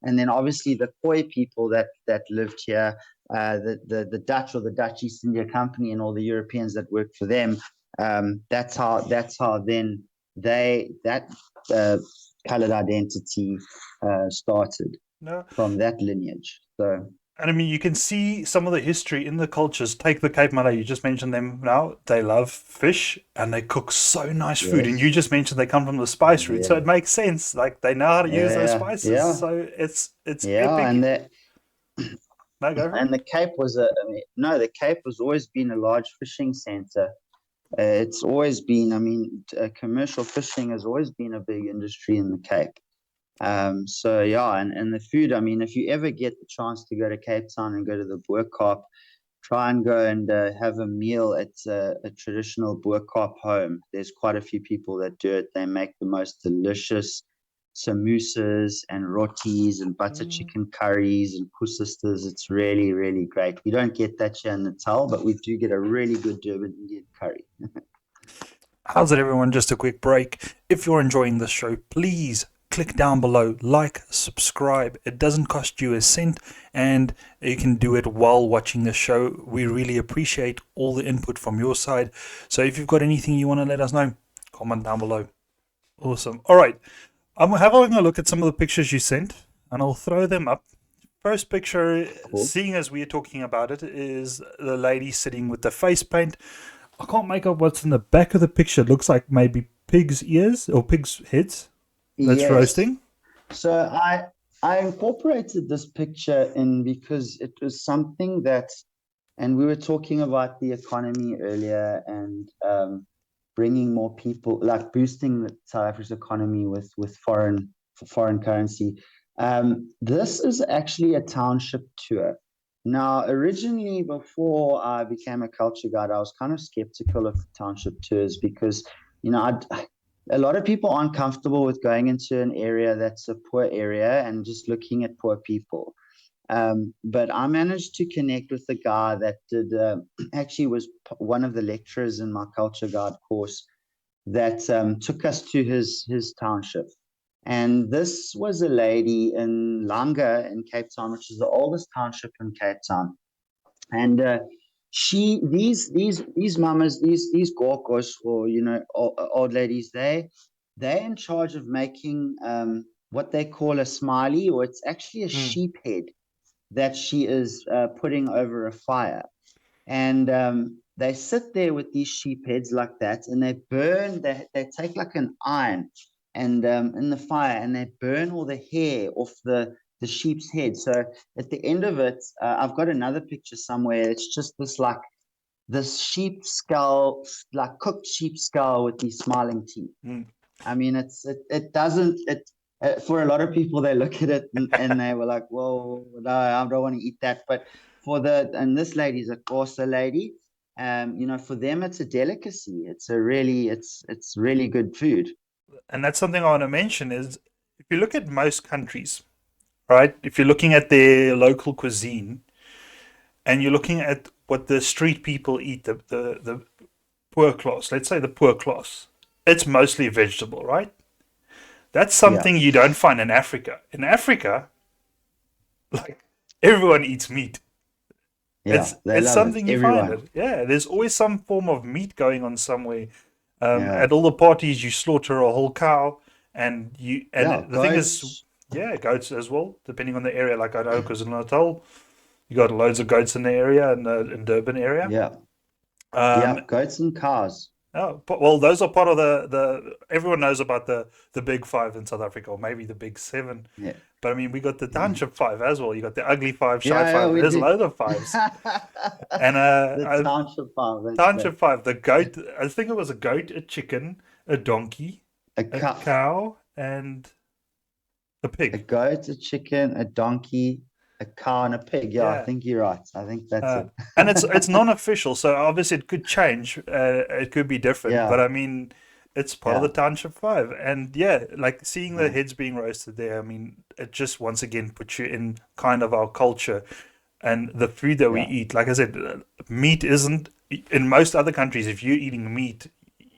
S2: And then obviously the Khoi people that lived here, the Dutch or the Dutch East India Company and all the Europeans that worked for them. That's how then that uh, colored identity started
S1: No.
S2: from that lineage. So
S1: And I mean, you can see some of the history in the cultures. Take the Cape Malay, you just mentioned them now. They love fish and they cook so nice food. And you
S2: yes,
S1: just mentioned they come from the spice route. So
S2: yeah,
S1: it makes sense. Like they know how to use those
S2: yeah,
S1: spices.
S2: yeah,
S1: So it's
S2: yeah,
S1: epic. No, go for
S2: and
S1: it.
S2: the Cape I mean, no, the Cape has always been a large fishing center. It's always been, I mean, commercial fishing has always been a big industry in the Cape. So yeah, and the food, I mean, if you ever get the chance to go to Cape Town and go to the Boerkaap, try and go and have a meal at a traditional Boerkaap home. There's quite a few people that do it. They make the most delicious samosas and rotis and butter
S1: Mm.
S2: chicken curries and kusistas. It's really, really great. We don't get that here in Natal, but we do get a really good Durban Indian curry.
S1: How's it, everyone? Just a quick break. If you're enjoying this show, please click down below, like, subscribe. It doesn't cost you a cent, and you can do it while watching the show. We really appreciate all the input from your side. So if you've got anything you want to let us know, comment down below. Awesome. All right. I'm having a look at some of the pictures you sent, and I'll throw them up. First picture,
S2: Cool.
S1: seeing as we are talking about it, is the lady sitting with the face paint. I can't make out what's in the back of the picture. It looks like maybe pig's ears or pig's heads. That's
S2: Yes.
S1: roasting.
S2: So I incorporated this picture in because it was something that, and we were talking about the economy earlier, and bringing more people, like boosting the South Africa's economy with foreign currency. This is actually a township tour. Now, originally, before I became a culture guide, I was kind of skeptical of township tours because, a lot of people aren't comfortable with going into an area that's a poor area and just looking at poor people. But I managed to connect with the guy that did actually was one of the lecturers in my culture guide course that took us to his township. And this was a lady in Langa in Cape Town, which is the oldest township in Cape Town. And she these mamas, these gorkos, or old ladies, they're in charge of making what they call a smiley, or it's actually a
S1: Mm.
S2: sheep head that she is putting over a fire. and they sit there with these sheep heads like that, and they burn. They take like an iron and in the fire, and they burn all the hair off the sheep's head. So at the end of it, I've got another picture somewhere. It's just this sheep skull, like cooked sheep skull with these smiling teeth.
S1: Mm.
S2: I mean, it doesn't it for a lot of people they look at it and they were like, "Whoa, no, I don't want to eat that." But and this lady's a Xhosa lady, for them it's a delicacy. It's really good food.
S1: And that's something I want to mention is if you look at most countries, right? If you're looking at their local cuisine and you're looking at what the street people eat, the poor class, let's say the poor class, it's mostly vegetable, right? That's
S2: Yeah,
S1: something you don't find in Africa. In Africa, like everyone eats meat.
S2: yeah, they
S1: It's
S2: love it.
S1: something you find
S2: Everyone.
S1: it. Yeah, there's always some form of meat going on somewhere.
S2: Yeah,
S1: At all the parties, you slaughter a whole cow,
S2: yeah,
S1: and the thing is,
S2: goats.
S1: yeah, goats as well, depending on the area. Like I know, because in Natal, you got loads of goats in the area and in Durban area.
S2: Yeah,
S1: Um,
S2: yeah, goats and cows.
S1: oh, well, those are part of the. Everyone knows about the big five in South Africa, or maybe the big seven.
S2: Yeah,
S1: But I mean, we got the township five as well. You got the ugly five, shy
S2: yeah,
S1: five.
S2: we
S1: There's
S2: do.
S1: loads of fives. And
S2: The township farm. That's great.
S1: township five, the goat. I think it was a goat, a chicken, a donkey,
S2: A
S1: a
S2: cow,
S1: cow, and a
S2: a
S1: pig.
S2: goat, a chicken, a donkey, a cow, and a pig. Yeah, I
S1: Yeah.
S2: think you're right. I think that's
S1: Uh,
S2: it.
S1: and it's non-official, so obviously it could change. It could be different, but
S2: Yeah,
S1: I mean, it's part of the
S2: yeah,
S1: township five, and yeah, like seeing the
S2: yeah,
S1: heads being roasted there. I mean, it just once again puts you in kind of our culture and the food that we
S2: yeah,
S1: eat. Like I said, meat isn't in most other countries. If you're eating meat,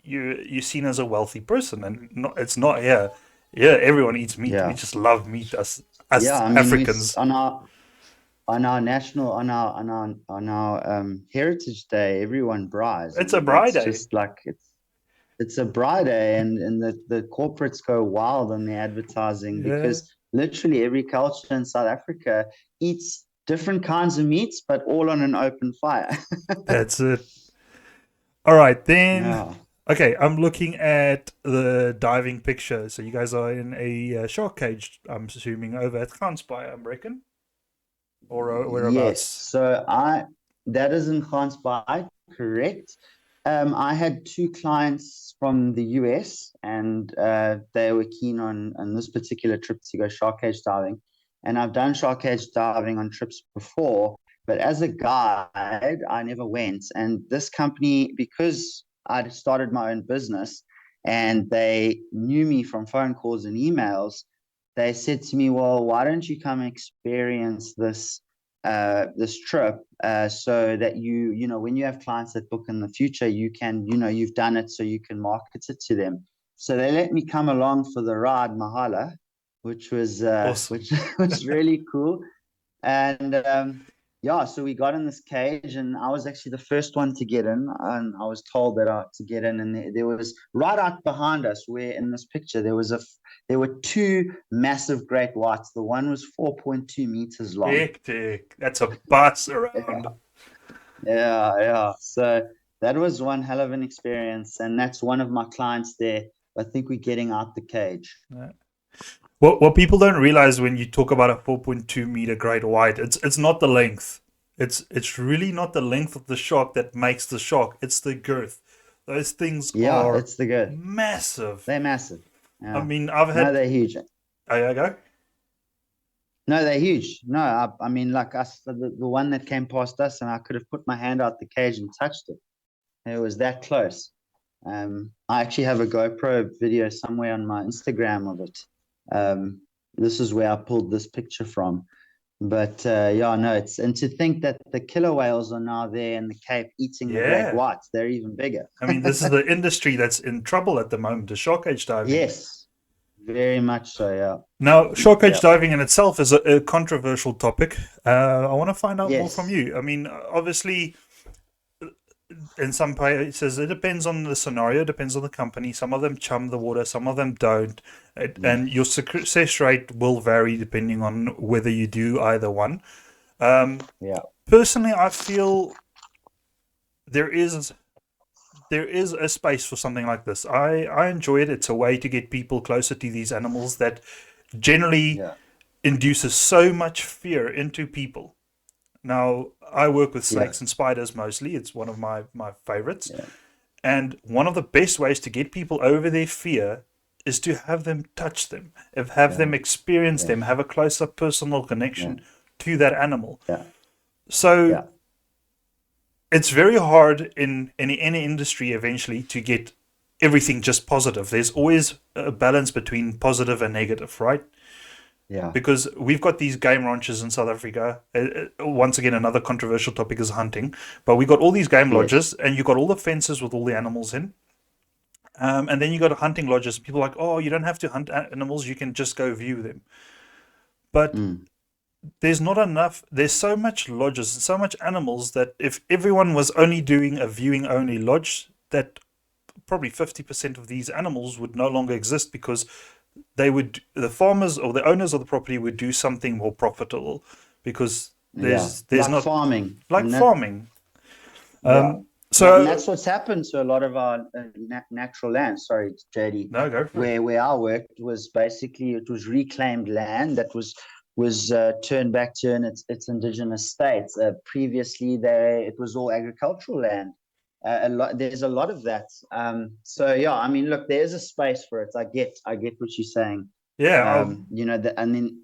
S1: you're seen as a wealthy person, and it's not here. Yeah, everyone eats meat. We
S2: yeah,
S1: just love meat
S2: yeah.
S1: as
S2: I mean,
S1: Africans.
S2: on our national on our Heritage Day, everyone braais. I
S1: It's a
S2: mean,
S1: braai
S2: it's
S1: day.
S2: just like it's a braai day, and the corporates go wild on the advertising
S1: Yeah,
S2: because literally every culture in South Africa eats different kinds of meats, but all on an open fire.
S1: that's it. All right, then.
S2: Yeah.
S1: Okay, I'm looking at the diving picture. So you guys are in a shark cage, I'm assuming, over at Kranspire, I reckon, or
S2: Yes.
S1: whereabouts.
S2: So that is in Gansbaai, correct. I had two clients from the US, and they were keen on this particular trip to go shark cage diving. And I've done shark cage diving on trips before, but as a guide, I never went. And this company, because I'd started my own business and they knew me from phone calls and emails, they said to me, "Well, why don't you come experience this trip so that when you have clients that book in the future, you can, you've done it, so you can market it to them." So they let me come along for the ride, Mahala, which was
S1: Awesome.
S2: which was really cool. And yeah, so we got in this cage, and I was actually the first one to get in. And I was told that to get in, and there was right out behind us, where in this picture there were two massive great whites. The one was 4.2 meters long.
S1: Hectic. That's a bus
S2: Yeah,
S1: around.
S2: yeah, yeah. So that was one hell of an experience, and that's one of my clients there. I think we're getting out the cage.
S1: Yeah. What people don't realize when you talk about a 4.2 meter great white, it's not the length. It's really not the length of the shark that makes the shark. It's the girth. Those things
S2: Yeah,
S1: are
S2: it's the good.
S1: massive.
S2: They're massive.
S1: I
S2: Yeah.
S1: mean, I've
S2: No,
S1: had.
S2: they're huge.
S1: Oh, yeah, go.
S2: No, they're huge. No, I mean, like us, the one that came past us, and I could have put my hand out the cage and touched it. It was that close. I actually have a GoPro video somewhere on my Instagram of it. This is where I pulled this picture from. But yeah, no, and to think that the killer whales are now there in the Cape eating the great
S1: Yeah.
S2: whites, they're even bigger.
S1: I mean, this is the industry that's in trouble at the moment, the shark cage diving.
S2: Yes, very much so. Yeah,
S1: Now, shark cage
S2: yeah,
S1: diving in itself is a controversial topic. I want to find out more from
S2: yes,
S1: you. I mean, obviously, in some places, it depends on the scenario, depends on the company. Some of them chum the water, some of them don't.
S2: mm,
S1: And your success rate will vary depending on whether you do either one. Um,
S2: yeah,
S1: Personally, I feel there is a space for something like this. I enjoy it. It's a way to get people closer to these animals that generally
S2: Yeah,
S1: induces so much fear into people. Now, I work with
S2: yeah,
S1: snakes and spiders mostly. It's one of my favorites.
S2: yeah,
S1: And one of the best ways to get people over their fear is to have them touch them, have
S2: yeah,
S1: them experience them,
S2: yes,
S1: have a close up personal
S2: yeah,
S1: connection to that animal.
S2: yeah,
S1: So
S2: yeah,
S1: it's very hard in any industry eventually to get everything just positive. There's always a balance between positive and negative, right?
S2: yeah,
S1: Because we've got these game ranches in South Africa. Once again, another controversial topic is hunting. But we got all these game
S2: yes,
S1: lodges, and you got all the fences with all the animals in. And then you got hunting lodges. People are like, oh, you don't have to hunt animals; you can just go view them. But
S2: mm,
S1: there's not enough. There's so much lodges, so much animals that if everyone was only doing a viewing only lodge, that probably 50% of these animals would no longer exist because the farmers or the owners of the property would do something more profitable because
S2: yeah.
S1: there's
S2: Like
S1: not
S2: farming,
S1: like
S2: and that,
S1: farming.
S2: yeah, and
S1: So
S2: that's what's happened to a lot of our natural land. Sorry, JD,
S1: no, go for it.
S2: where I worked was basically it was reclaimed land that was turned back to its indigenous states. Previously, it was all agricultural land. There's a lot of that. So yeah, I mean, look, there's a space for it. I get what you're saying.
S1: Yeah,
S2: And then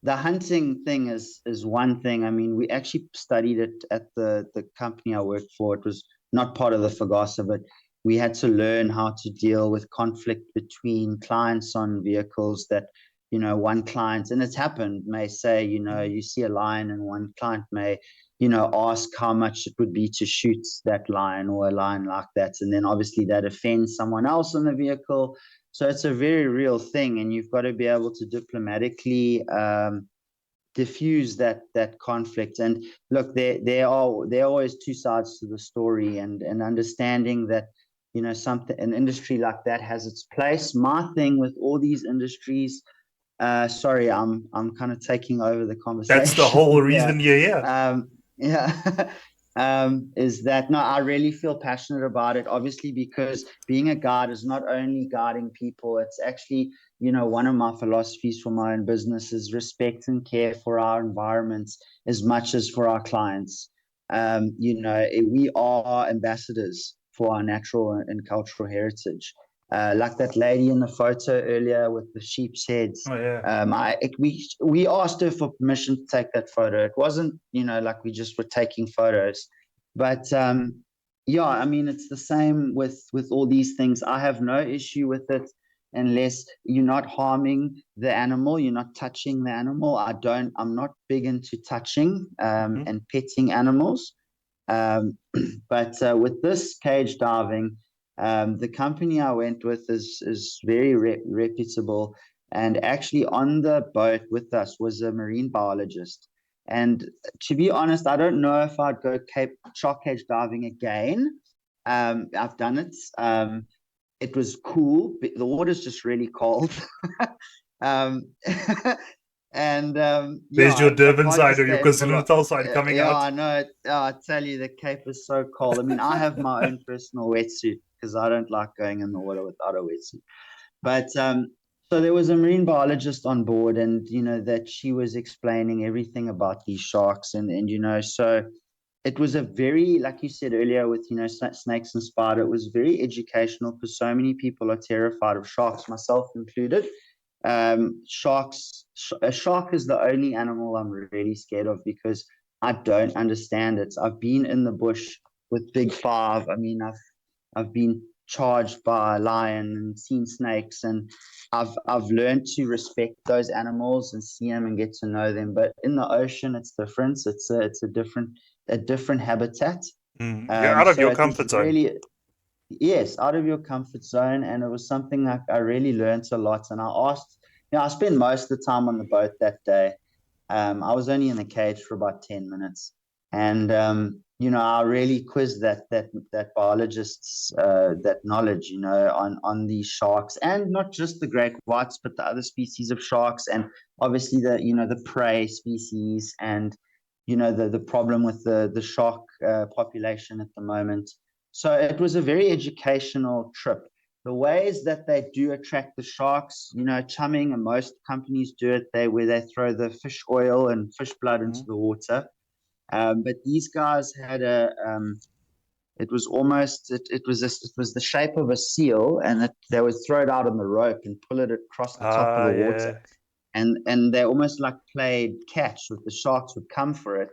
S2: the hunting thing is one thing. I mean, we actually studied it at the company I worked for. It was not part of the FGASA, but we had to learn how to deal with conflict between clients on vehicles that, one client, and it's happened, may say, you see a lion and one client may, ask how much it would be to shoot that lion or a lion like that. And then obviously that offends someone else on the vehicle. So it's a very real thing, and you've got to be able to diplomatically diffuse that conflict. And look, there are always two sides to the story, and understanding that something an industry like that has its place. My thing with all these industries, sorry, I'm kind of taking over the
S1: that's the whole
S2: conversation here.
S1: reason you're here.
S2: Yeah. Is that no, I really feel passionate about it, obviously, because being a guide is not only guiding people, it's actually, one of my philosophies for my own business is respect and care for our environments as much as for our clients. We are ambassadors for our natural and cultural heritage. Like that lady in the photo earlier with the sheep's heads.
S1: Oh yeah.
S2: We asked her for permission to take that photo. It wasn't, like we just were taking photos, but yeah, I mean, it's the same with all these things. I have no issue with it unless you're not harming the animal, you're not touching the animal. I'm not big into touching
S1: Mhm.
S2: and petting animals. But with this cage diving, the company I went with is very reputable. And actually, on the boat with us was a marine biologist. And to be honest, I don't know if I'd go shark cage diving again. I've done it. It was cool. But the water's just really cold. um, and
S1: There's your
S2: yeah, I
S1: Durban
S2: can't
S1: side
S2: just
S1: or your
S2: stay in for
S1: KwaZulu-Natal side coming
S2: yeah,
S1: out.
S2: I know. I tell you, the Cape is so cold. I mean, I have my own personal wetsuit because I don't like going in the water without a wetsuit. But so there was a marine biologist on board, and that she was explaining everything about these sharks, and so it was a very, like you said earlier, with snakes and spider. It was very educational because so many people are terrified of sharks, myself included. A shark is the only animal I'm really scared of because I don't understand it. I've been in the bush with Big Five. I mean, I've been charged by a lion and seen snakes, and I've learned to respect those animals and see them and get to know them. But in the ocean, it's different. It's a different habitat.
S1: You're out of
S2: So
S1: your
S2: it was
S1: comfort zone.
S2: really, yes, out of your comfort zone, and it was something that I really learned a lot. And I spent most of the time on the boat that day. I was only in the cage for about 10 minutes, and I really quizzed that biologist's that knowledge, on these sharks, and not just the great whites, but the other species of sharks, and obviously the prey species, and the problem with the shark population at the moment. So it was a very educational trip. The ways that they do attract the sharks, chumming, and most companies do it, where they throw the fish oil and fish blood into the water. But these guys had it was almost, it was the shape of a seal, and they would throw it out on the rope and pull it across the top of the water.
S1: Yeah.
S2: And they almost like played catch with the sharks would come for it.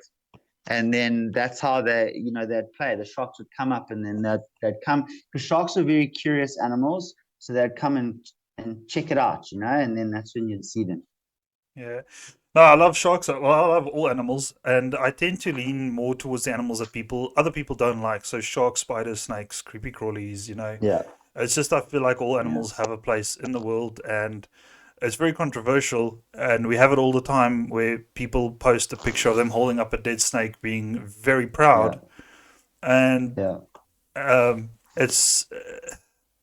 S2: And then that's how they'd play. The sharks would come up, and then they'd come, because sharks are very curious animals. So they'd come and check it out, and then that's when you'd see them.
S1: Yeah. No, I love sharks. Well, I love all animals, and I tend to lean more towards the animals that other people don't like. So sharks, spiders, snakes, creepy crawlies,
S2: Yeah.
S1: It's just I feel like all animals
S2: Yeah.
S1: have a place in the world, and it's very controversial, and we have it all the time where people post a picture of them holding up a dead snake, being very proud, and
S2: Yeah.
S1: um, it's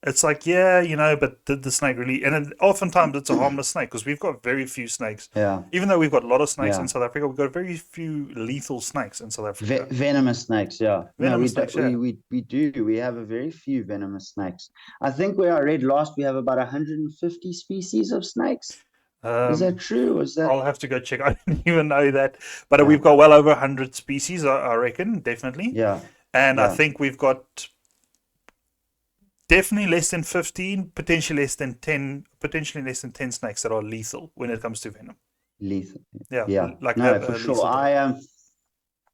S1: it's like, yeah, but did the snake really? And oftentimes it's a harmless snake, because we've got very few snakes.
S2: Yeah.
S1: Even though we've got a lot of snakes in
S2: Yeah.
S1: South Africa, we've got very few lethal snakes in South Africa.
S2: Venomous snakes, yeah. No,
S1: Venomous snakes, yeah.
S2: we do. We have a very few venomous snakes. I think where I read last, we have about 150 species of snakes. Is that true? Is that?
S1: I'll have to go check. I didn't even know that. But
S2: Yeah.
S1: we've got well over 100 species, I reckon, definitely.
S2: Yeah.
S1: And I
S2: Yeah.
S1: think we've got definitely less than 15, potentially less than 10 snakes that are lethal when it comes to venom.
S2: Lethal.
S1: Yeah,
S2: Yeah.
S1: like
S2: No, for sure.
S1: lethal.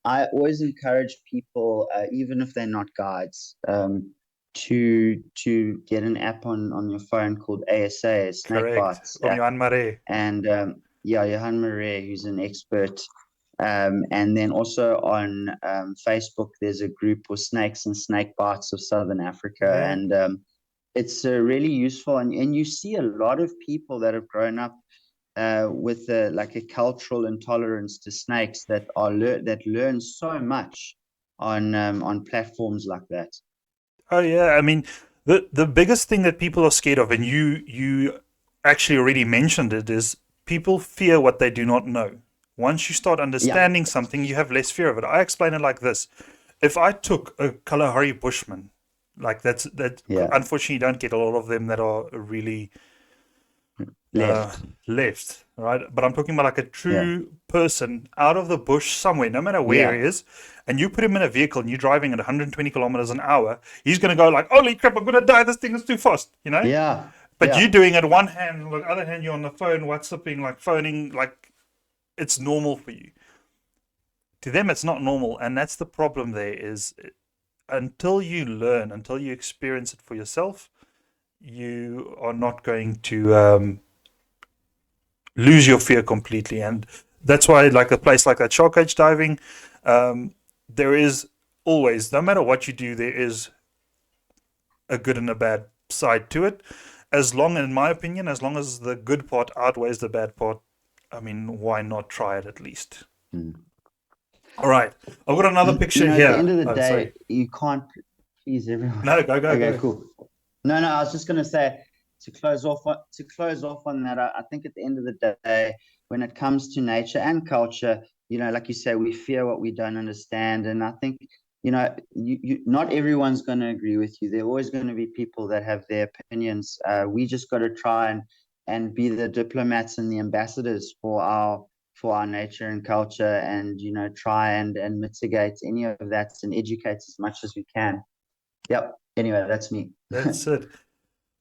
S2: I always encourage people, even if they're not guides, to get an app on your phone called ASA, Snake
S1: Correct.
S2: Bites
S1: From
S2: app.
S1: Johan Marais.
S2: And Johan Marais, who's an expert. And then also on Facebook, there's a group for snakes and snake bites of Southern Africa.
S1: Yeah.
S2: And it's really useful. And you see a lot of people that have grown up with like a cultural intolerance to snakes that learn so much on platforms like that.
S1: Oh yeah, I mean, the biggest thing that people are scared of, and you actually already mentioned it, is people fear what they do not know. Once you start understanding something, you have less fear of it. I explain it like this: if I took a Kalahari Bushman, like that, unfortunately you don't get a lot of them that are really left, right? But I'm talking about like a true person out of the bush somewhere, no matter where he is, and you put him in a vehicle and you're driving at 120 kilometers an hour, he's going to go like, holy crap, I'm going to die. This thing is too fast,
S2: Yeah.
S1: But you're doing it one hand, on the other hand, you're on the phone, WhatsApping, like phoning, like it's normal for you. To them, it's not normal. And that's the problem there is until you learn, until you experience it for yourself, you are not going to lose your fear completely. And that's why, like a place like that, shark cage diving, there is always, no matter what you do, there is a good and a bad side to it. As long, in my opinion, as long as the good part outweighs the bad part, I mean, why not try it at least? All right, I've got another picture here.
S2: At the end of the day, you can't please everyone.
S1: No, go.
S2: Okay, cool. No, I was just gonna say, to close off on that, I think at the end of the day, when it comes to nature and culture, like you say, we fear what we don't understand, and I think not everyone's going to agree with you. There are always going to be people that have their opinions. We just got to try and be the diplomats and the ambassadors for our nature and culture, and try and mitigate any of that and educate as much as we can. Yep. Anyway, that's me.
S1: That's it.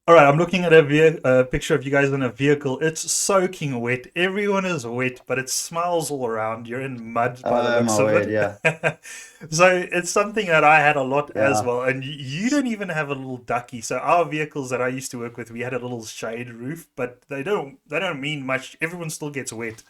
S1: All right, I'm looking at a picture of you guys in a vehicle. It's soaking wet. Everyone is wet, but it smiles all around. You're in mud by the looks of it.
S2: Yeah.
S1: So it's something that I had a lot as well. And you don't even have a little ducky. So our vehicles that I used to work with, we had a little shade roof, but they don't mean much. Everyone still gets wet.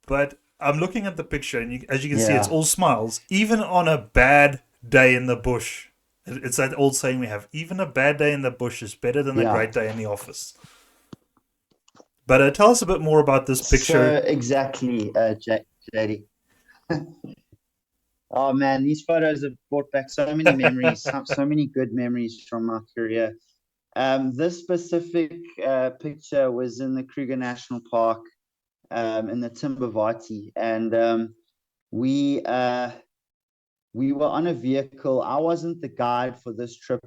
S1: But I'm looking at the picture, and as you can see, it's all smiles, even on a bad day in the bush. It's that old saying we have, even a bad day in the bush is better than a great day in the office. But tell us a bit more about this picture.
S2: So exactly, JD. Oh man, these photos have brought back so many memories, so many good memories from my career. This specific picture was in the Kruger National Park in the Timbavati, and we we were on a vehicle. I wasn't the guide for this trip.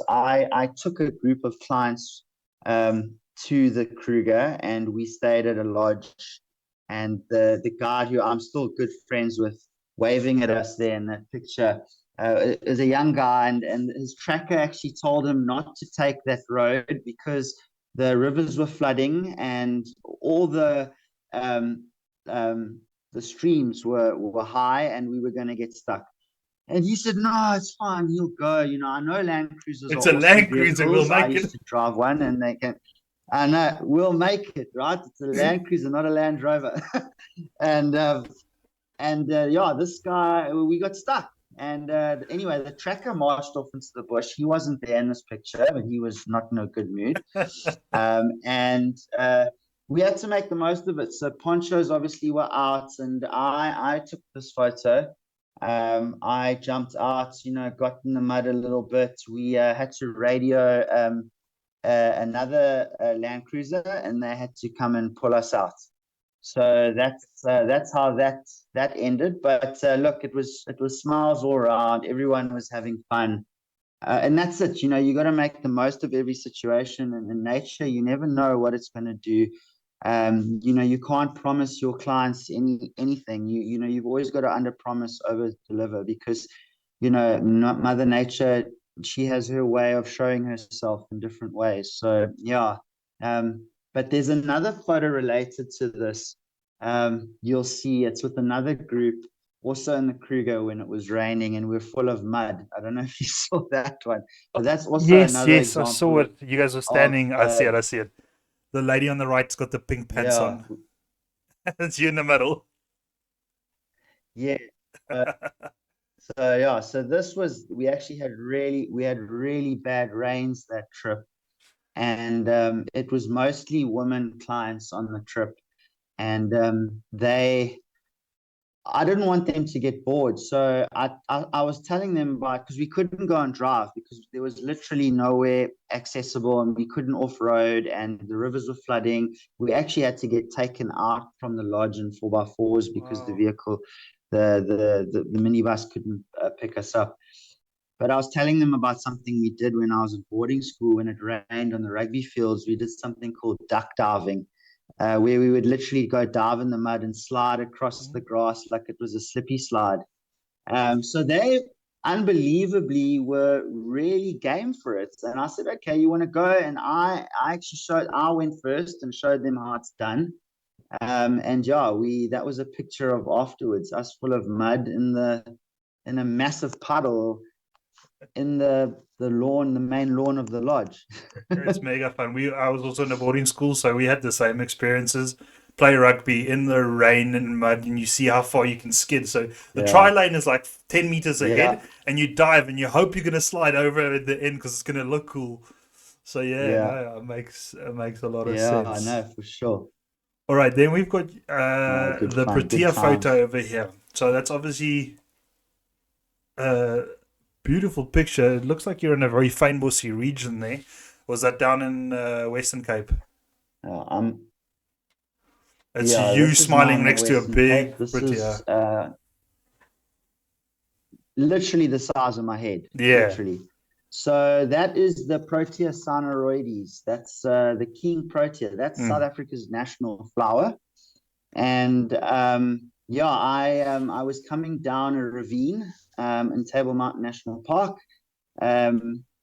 S2: I took a group of clients to the Kruger, and we stayed at a lodge. And the guide, who I'm still good friends with, waving at us there in that picture, is a young guy, and his tracker actually told him not to take that road because the rivers were flooding and all um, the streams were high and we were going to get stuck. And he said, no, it's fine. He'll go. I know Land Cruisers are
S1: It's a
S2: awesome
S1: Land Cruiser. We'll
S2: vehicles. I
S1: make
S2: used
S1: it.
S2: to drive one and they can, I know, we'll make it, right? It's a Land Cruiser, not a Land Rover. and yeah, this guy, we got stuck. And anyway, the tracker marched off into the bush. He wasn't there in this picture, but he was not in a good mood. And we had to make the most of it. So ponchos obviously were out, and I took this photo. I jumped out, got in the mud a little bit. We had to radio another Land Cruiser, and they had to come and pull us out. So that's how that ended. But look, it was smiles all around. Everyone was having fun. And that's it. You got to make the most of every situation. And in nature, you never know what it's going to do. You can't promise your clients anything. You've always got to under promise, over deliver, because Mother Nature, she has her way of showing herself in different ways. So yeah. But there's another photo related to this. You'll see it's with another group, also in the Kruger, when it was raining and we're full of mud. I don't know if you saw that one, but that's also
S1: Yes,
S2: another
S1: yes, I saw
S2: example
S1: it. You guys were
S2: of
S1: standing. I see it. I see it. The lady on the right's got the pink pants
S2: yeah,
S1: on. It's you in the middle.
S2: yeah. Uh, so yeah, so this was we actually had really bad rains that trip, and it was mostly women clients on the trip, and I didn't want them to get bored. So I was telling them about, because we couldn't go and drive because there was literally nowhere accessible and we couldn't off road and the rivers were flooding. We actually had to get taken out from the lodge in 4x4s because the
S1: Wow.
S2: vehicle, the minibus couldn't pick us up. But I was telling them about something we did when I was at boarding school. When it rained on the rugby fields, we did something called duck diving, where we would literally go dive in the mud and slide across the grass like it was a slippy slide. So they unbelievably were really game for it. And I said, okay, you want to go? And I actually I went first and showed them how it's done. And yeah, that was a picture of afterwards, us full of mud in a massive puddle in the main lawn of the lodge.
S1: It's mega fun. I was also in a boarding school, so we had the same experiences. Play rugby in the rain and mud, and you see how far you can skid. So the try
S2: Yeah,
S1: lane is like 10 meters ahead,
S2: yeah,
S1: and you dive, and you hope you're gonna slide over at the end because it's gonna look cool. So yeah,
S2: yeah,
S1: no, it makes a lot of
S2: yeah. I
S1: sense.
S2: know for sure.
S1: All right, then we've got
S2: No, good
S1: the
S2: fun, good
S1: Protea
S2: times.
S1: photo over here. So that's obviously a beautiful picture. It looks like you're in a very fynbosy region there. Was that down in Western Cape?
S2: I'm
S1: It's
S2: Yeah,
S1: you
S2: this is not
S1: smiling
S2: in the
S1: next to a
S2: Western Cape.
S1: big
S2: This is
S1: Protea.
S2: literally the size of my head,
S1: Yeah.
S2: literally. So that is the Protea cynaroides. That's the king Protea. That's South
S1: Mm.
S2: Africa's national flower. And yeah, I was coming down a ravine in Table Mountain National Park,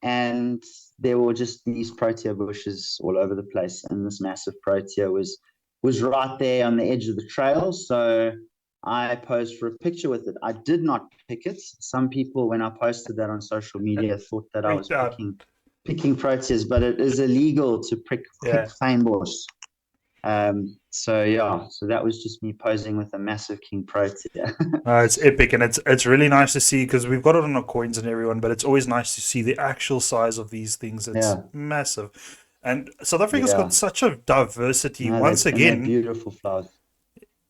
S2: and there were just these Protea bushes all over the place, and this massive Protea was right there on the edge of the trail. So I posed for a picture with it. I did not pick it. Some people, when I posted that on social media, thought that I
S1: Freaked
S2: was
S1: out.
S2: picking Proteas, but it is illegal to pick
S1: Yeah.
S2: fynbos. So yeah, so that was just me posing with a massive king Protea.
S1: It's epic, and it's really nice to see because we've got it on our coins and everyone, but it's always nice to see the actual size of these things. It's
S2: Yeah,
S1: massive, and South Africa's got
S2: yeah.
S1: such a diversity.
S2: No,
S1: Once
S2: they're
S1: again,
S2: beautiful flowers.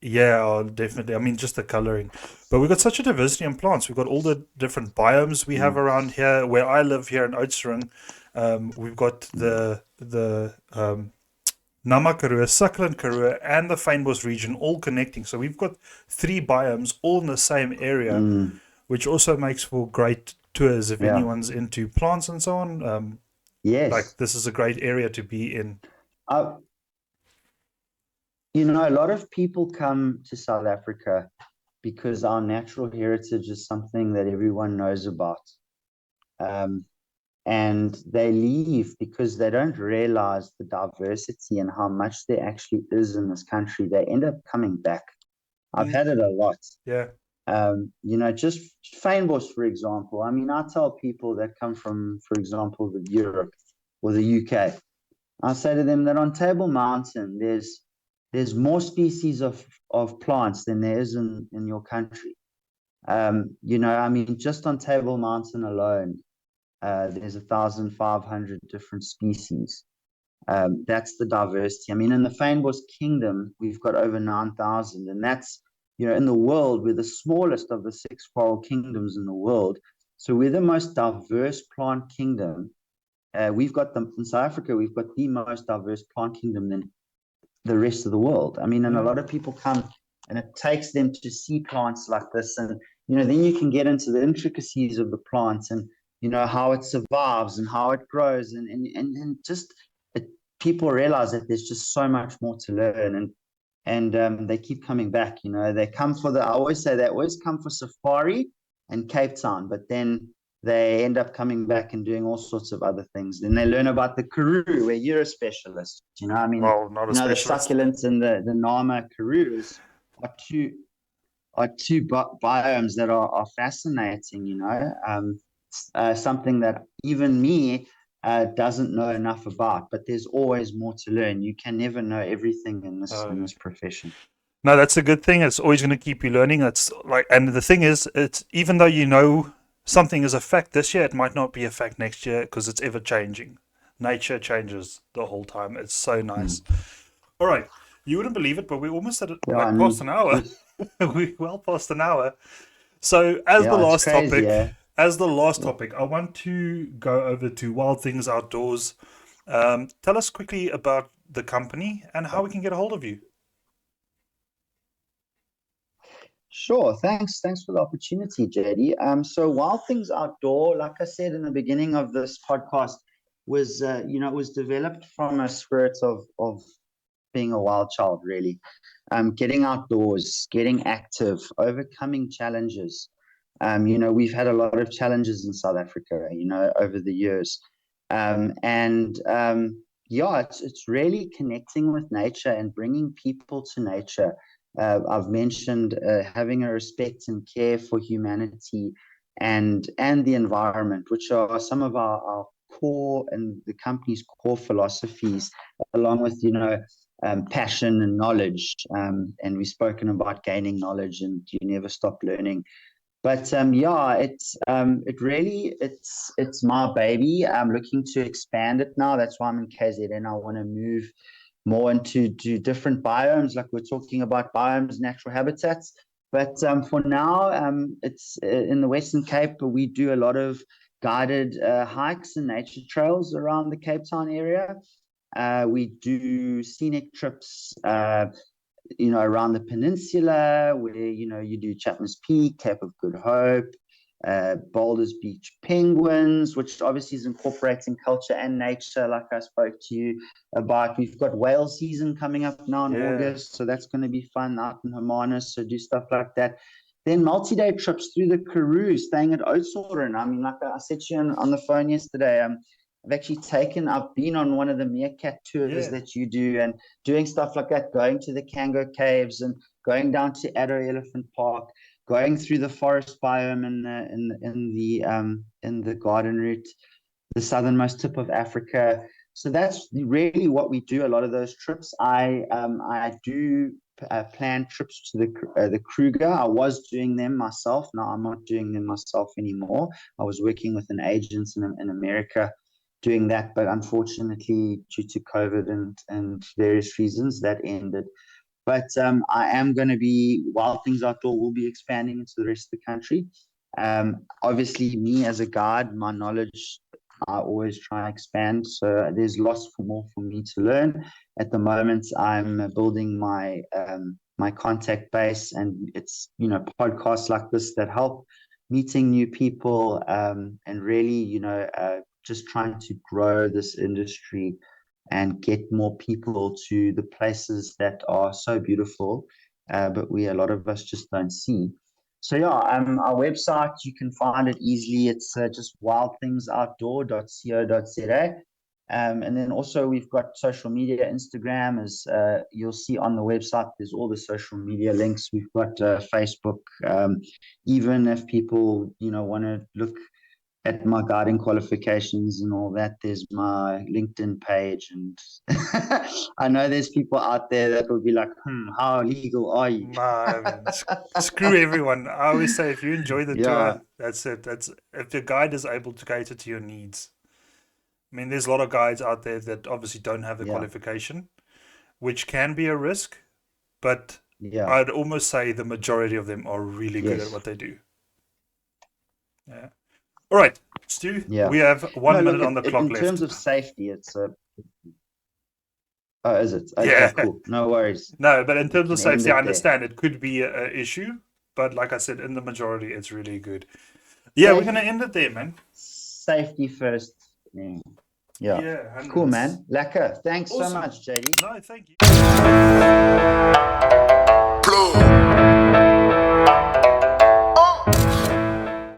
S1: yeah, oh, definitely. I mean, just the coloring, but we've got such a diversity in plants. We've got all the different biomes we have
S2: Mm,
S1: around here. Where I live here in Oudtshoorn, we've got the Nama Karoo, Succulent Karoo, and the Fynbos region all connecting. So we've got 3 biomes all in the same area, which also makes for great tours if
S2: Yeah.
S1: anyone's into plants and so on.
S2: Yes.
S1: Like, this is a great area to be in.
S2: A lot of people come to South Africa because our natural heritage is something that everyone knows about. And they leave because they don't realize the diversity and how much there actually is in this country. They end up coming back. I've had it a lot.
S1: Yeah.
S2: Just Fynbos, for example. I mean, I tell people that come from, for example, Europe or the UK, I say to them that on Table Mountain, there's more species of plants than there is in your country. I mean, just on Table Mountain alone, there's 1,500 different species. That's the diversity. I mean, in the Fynbos Kingdom, we've got over 9,000, and that's, in the world, we're the smallest of the 6 coral kingdoms in the world. So we're the most diverse plant kingdom. We've got them in South Africa. We've got the most diverse plant kingdom than the rest of the world. I mean, and a lot of people come, and it takes them to see plants like this, and then you can get into the intricacies of the plants and how it survives and how it grows, and just people realize that there's just so much more to learn, and they keep coming back. They come I always say they always come for safari and Cape Town, but then they end up coming back and doing all sorts of other things. Then they learn about the Karoo, where you're a specialist. I mean,
S1: Well, not a
S2: the
S1: specialist.
S2: succulents and the Nama Karoos are two biomes that are fascinating. Something that even me doesn't know enough about, but there's always more to learn. You can never know everything in this profession.
S1: No, that's a good thing. It's always going to keep you learning. That's like, and the thing is, it's even though something is a fact this year, it might not be a fact next year because it's ever changing. Nature changes the whole time. It's so nice. All right, you wouldn't believe it, but we're almost at
S2: Yeah,
S1: past an hour.
S2: just
S1: We're well past an hour. So as the
S2: yeah, it's
S1: last
S2: crazy.
S1: topic,
S2: Yeah.
S1: I want to go over to Wild Things Outdoors. Tell us quickly about the company and how we can get a hold of you.
S2: Sure. Thanks for the opportunity, JD. So Wild Things Outdoor, like I said in the beginning of this podcast, was it was developed from a spirit of being a wild child, really. Getting outdoors, getting active, overcoming challenges. We've had a lot of challenges in South Africa, over the years. Yeah, it's really connecting with nature and bringing people to nature. I've mentioned having a respect and care for humanity and the environment, which are some of our core and the company's core philosophies, along with passion and knowledge. And we've spoken about gaining knowledge, and you never stop learning. But yeah, it's my baby. I'm looking to expand it now. That's why I'm in KZN. I want to move more into different biomes, like we're talking about biomes, natural habitats. But for now, it's in the Western Cape. We do a lot of guided hikes and nature trails around the Cape Town area. We do scenic trips, around the peninsula, where, you do Chapman's Peak, Cape of Good Hope, Boulders Beach Penguins, which obviously is incorporating culture and nature, like I spoke to you about. We've got whale season coming up now in
S1: Yeah.
S2: August, so that's going to be fun out in Hermanus, so do stuff like that. Then multi-day trips through the Karoo, staying at Oudtshoorn. I mean, like I said to you on the phone yesterday, I've been on one of the meerkat tours
S1: Yeah.
S2: that you do, and doing stuff like that, going to the Kango Caves and going down to Addo Elephant Park, going through the forest biome in the garden route, the southernmost tip of Africa. So that's really what we do. A lot of those trips. I do plan trips to the Kruger. I was doing them myself. Now I'm not doing them myself anymore. I was working with an agent in America doing that, but unfortunately, due to COVID and various reasons, that ended. But I am going to be, Wild Things Outdoor will be expanding into the rest of the country. Obviously, me as a guide, my knowledge I always try and expand. So there's lots more for me to learn. At the moment, I'm building my contact base, and it's podcasts like this that help meeting new people, and really just trying to grow this industry and get more people to the places that are so beautiful, but a lot of us just don't see. So yeah, our website, you can find it easily. It's just wildthingsoutdoor.co.za. And then also we've got social media. Instagram is, you'll see on the website, there's all the social media links. We've got Facebook. Even if people, want to look at my guiding qualifications and all that, there's my LinkedIn page. And I know there's people out there that will be like, how legal are you?
S1: Nah, man, screw everyone. I always say if you enjoy the
S2: Yeah,
S1: tour, that's it. That's if the guide is able to cater to your needs. I mean, there's a lot of guides out there that obviously don't have the
S2: yeah,
S1: qualification, which can be a risk, but
S2: yeah,
S1: I'd almost say the majority of them are really good at
S2: yes,
S1: what they do. Yeah. All right, Stu,
S2: yeah.
S1: we have
S2: No,
S1: 1 minute
S2: look,
S1: on the clock
S2: in terms
S1: left.
S2: of safety, it's oh, is it? Okay,
S1: Yeah.
S2: cool. No worries.
S1: No, but in
S2: We
S1: terms of
S2: can end
S1: safety, I
S2: it there.
S1: understand it could be a issue, but like I said, in the majority, it's really good. Yeah, we're gonna
S2: Safe,
S1: end it there, man.
S2: safety first. Yeah, yeah.
S1: Yeah,
S2: Cool,
S1: hundreds.
S2: man. Lekker. Thanks so
S1: Awesome.
S2: much, JD.
S1: No, thank you.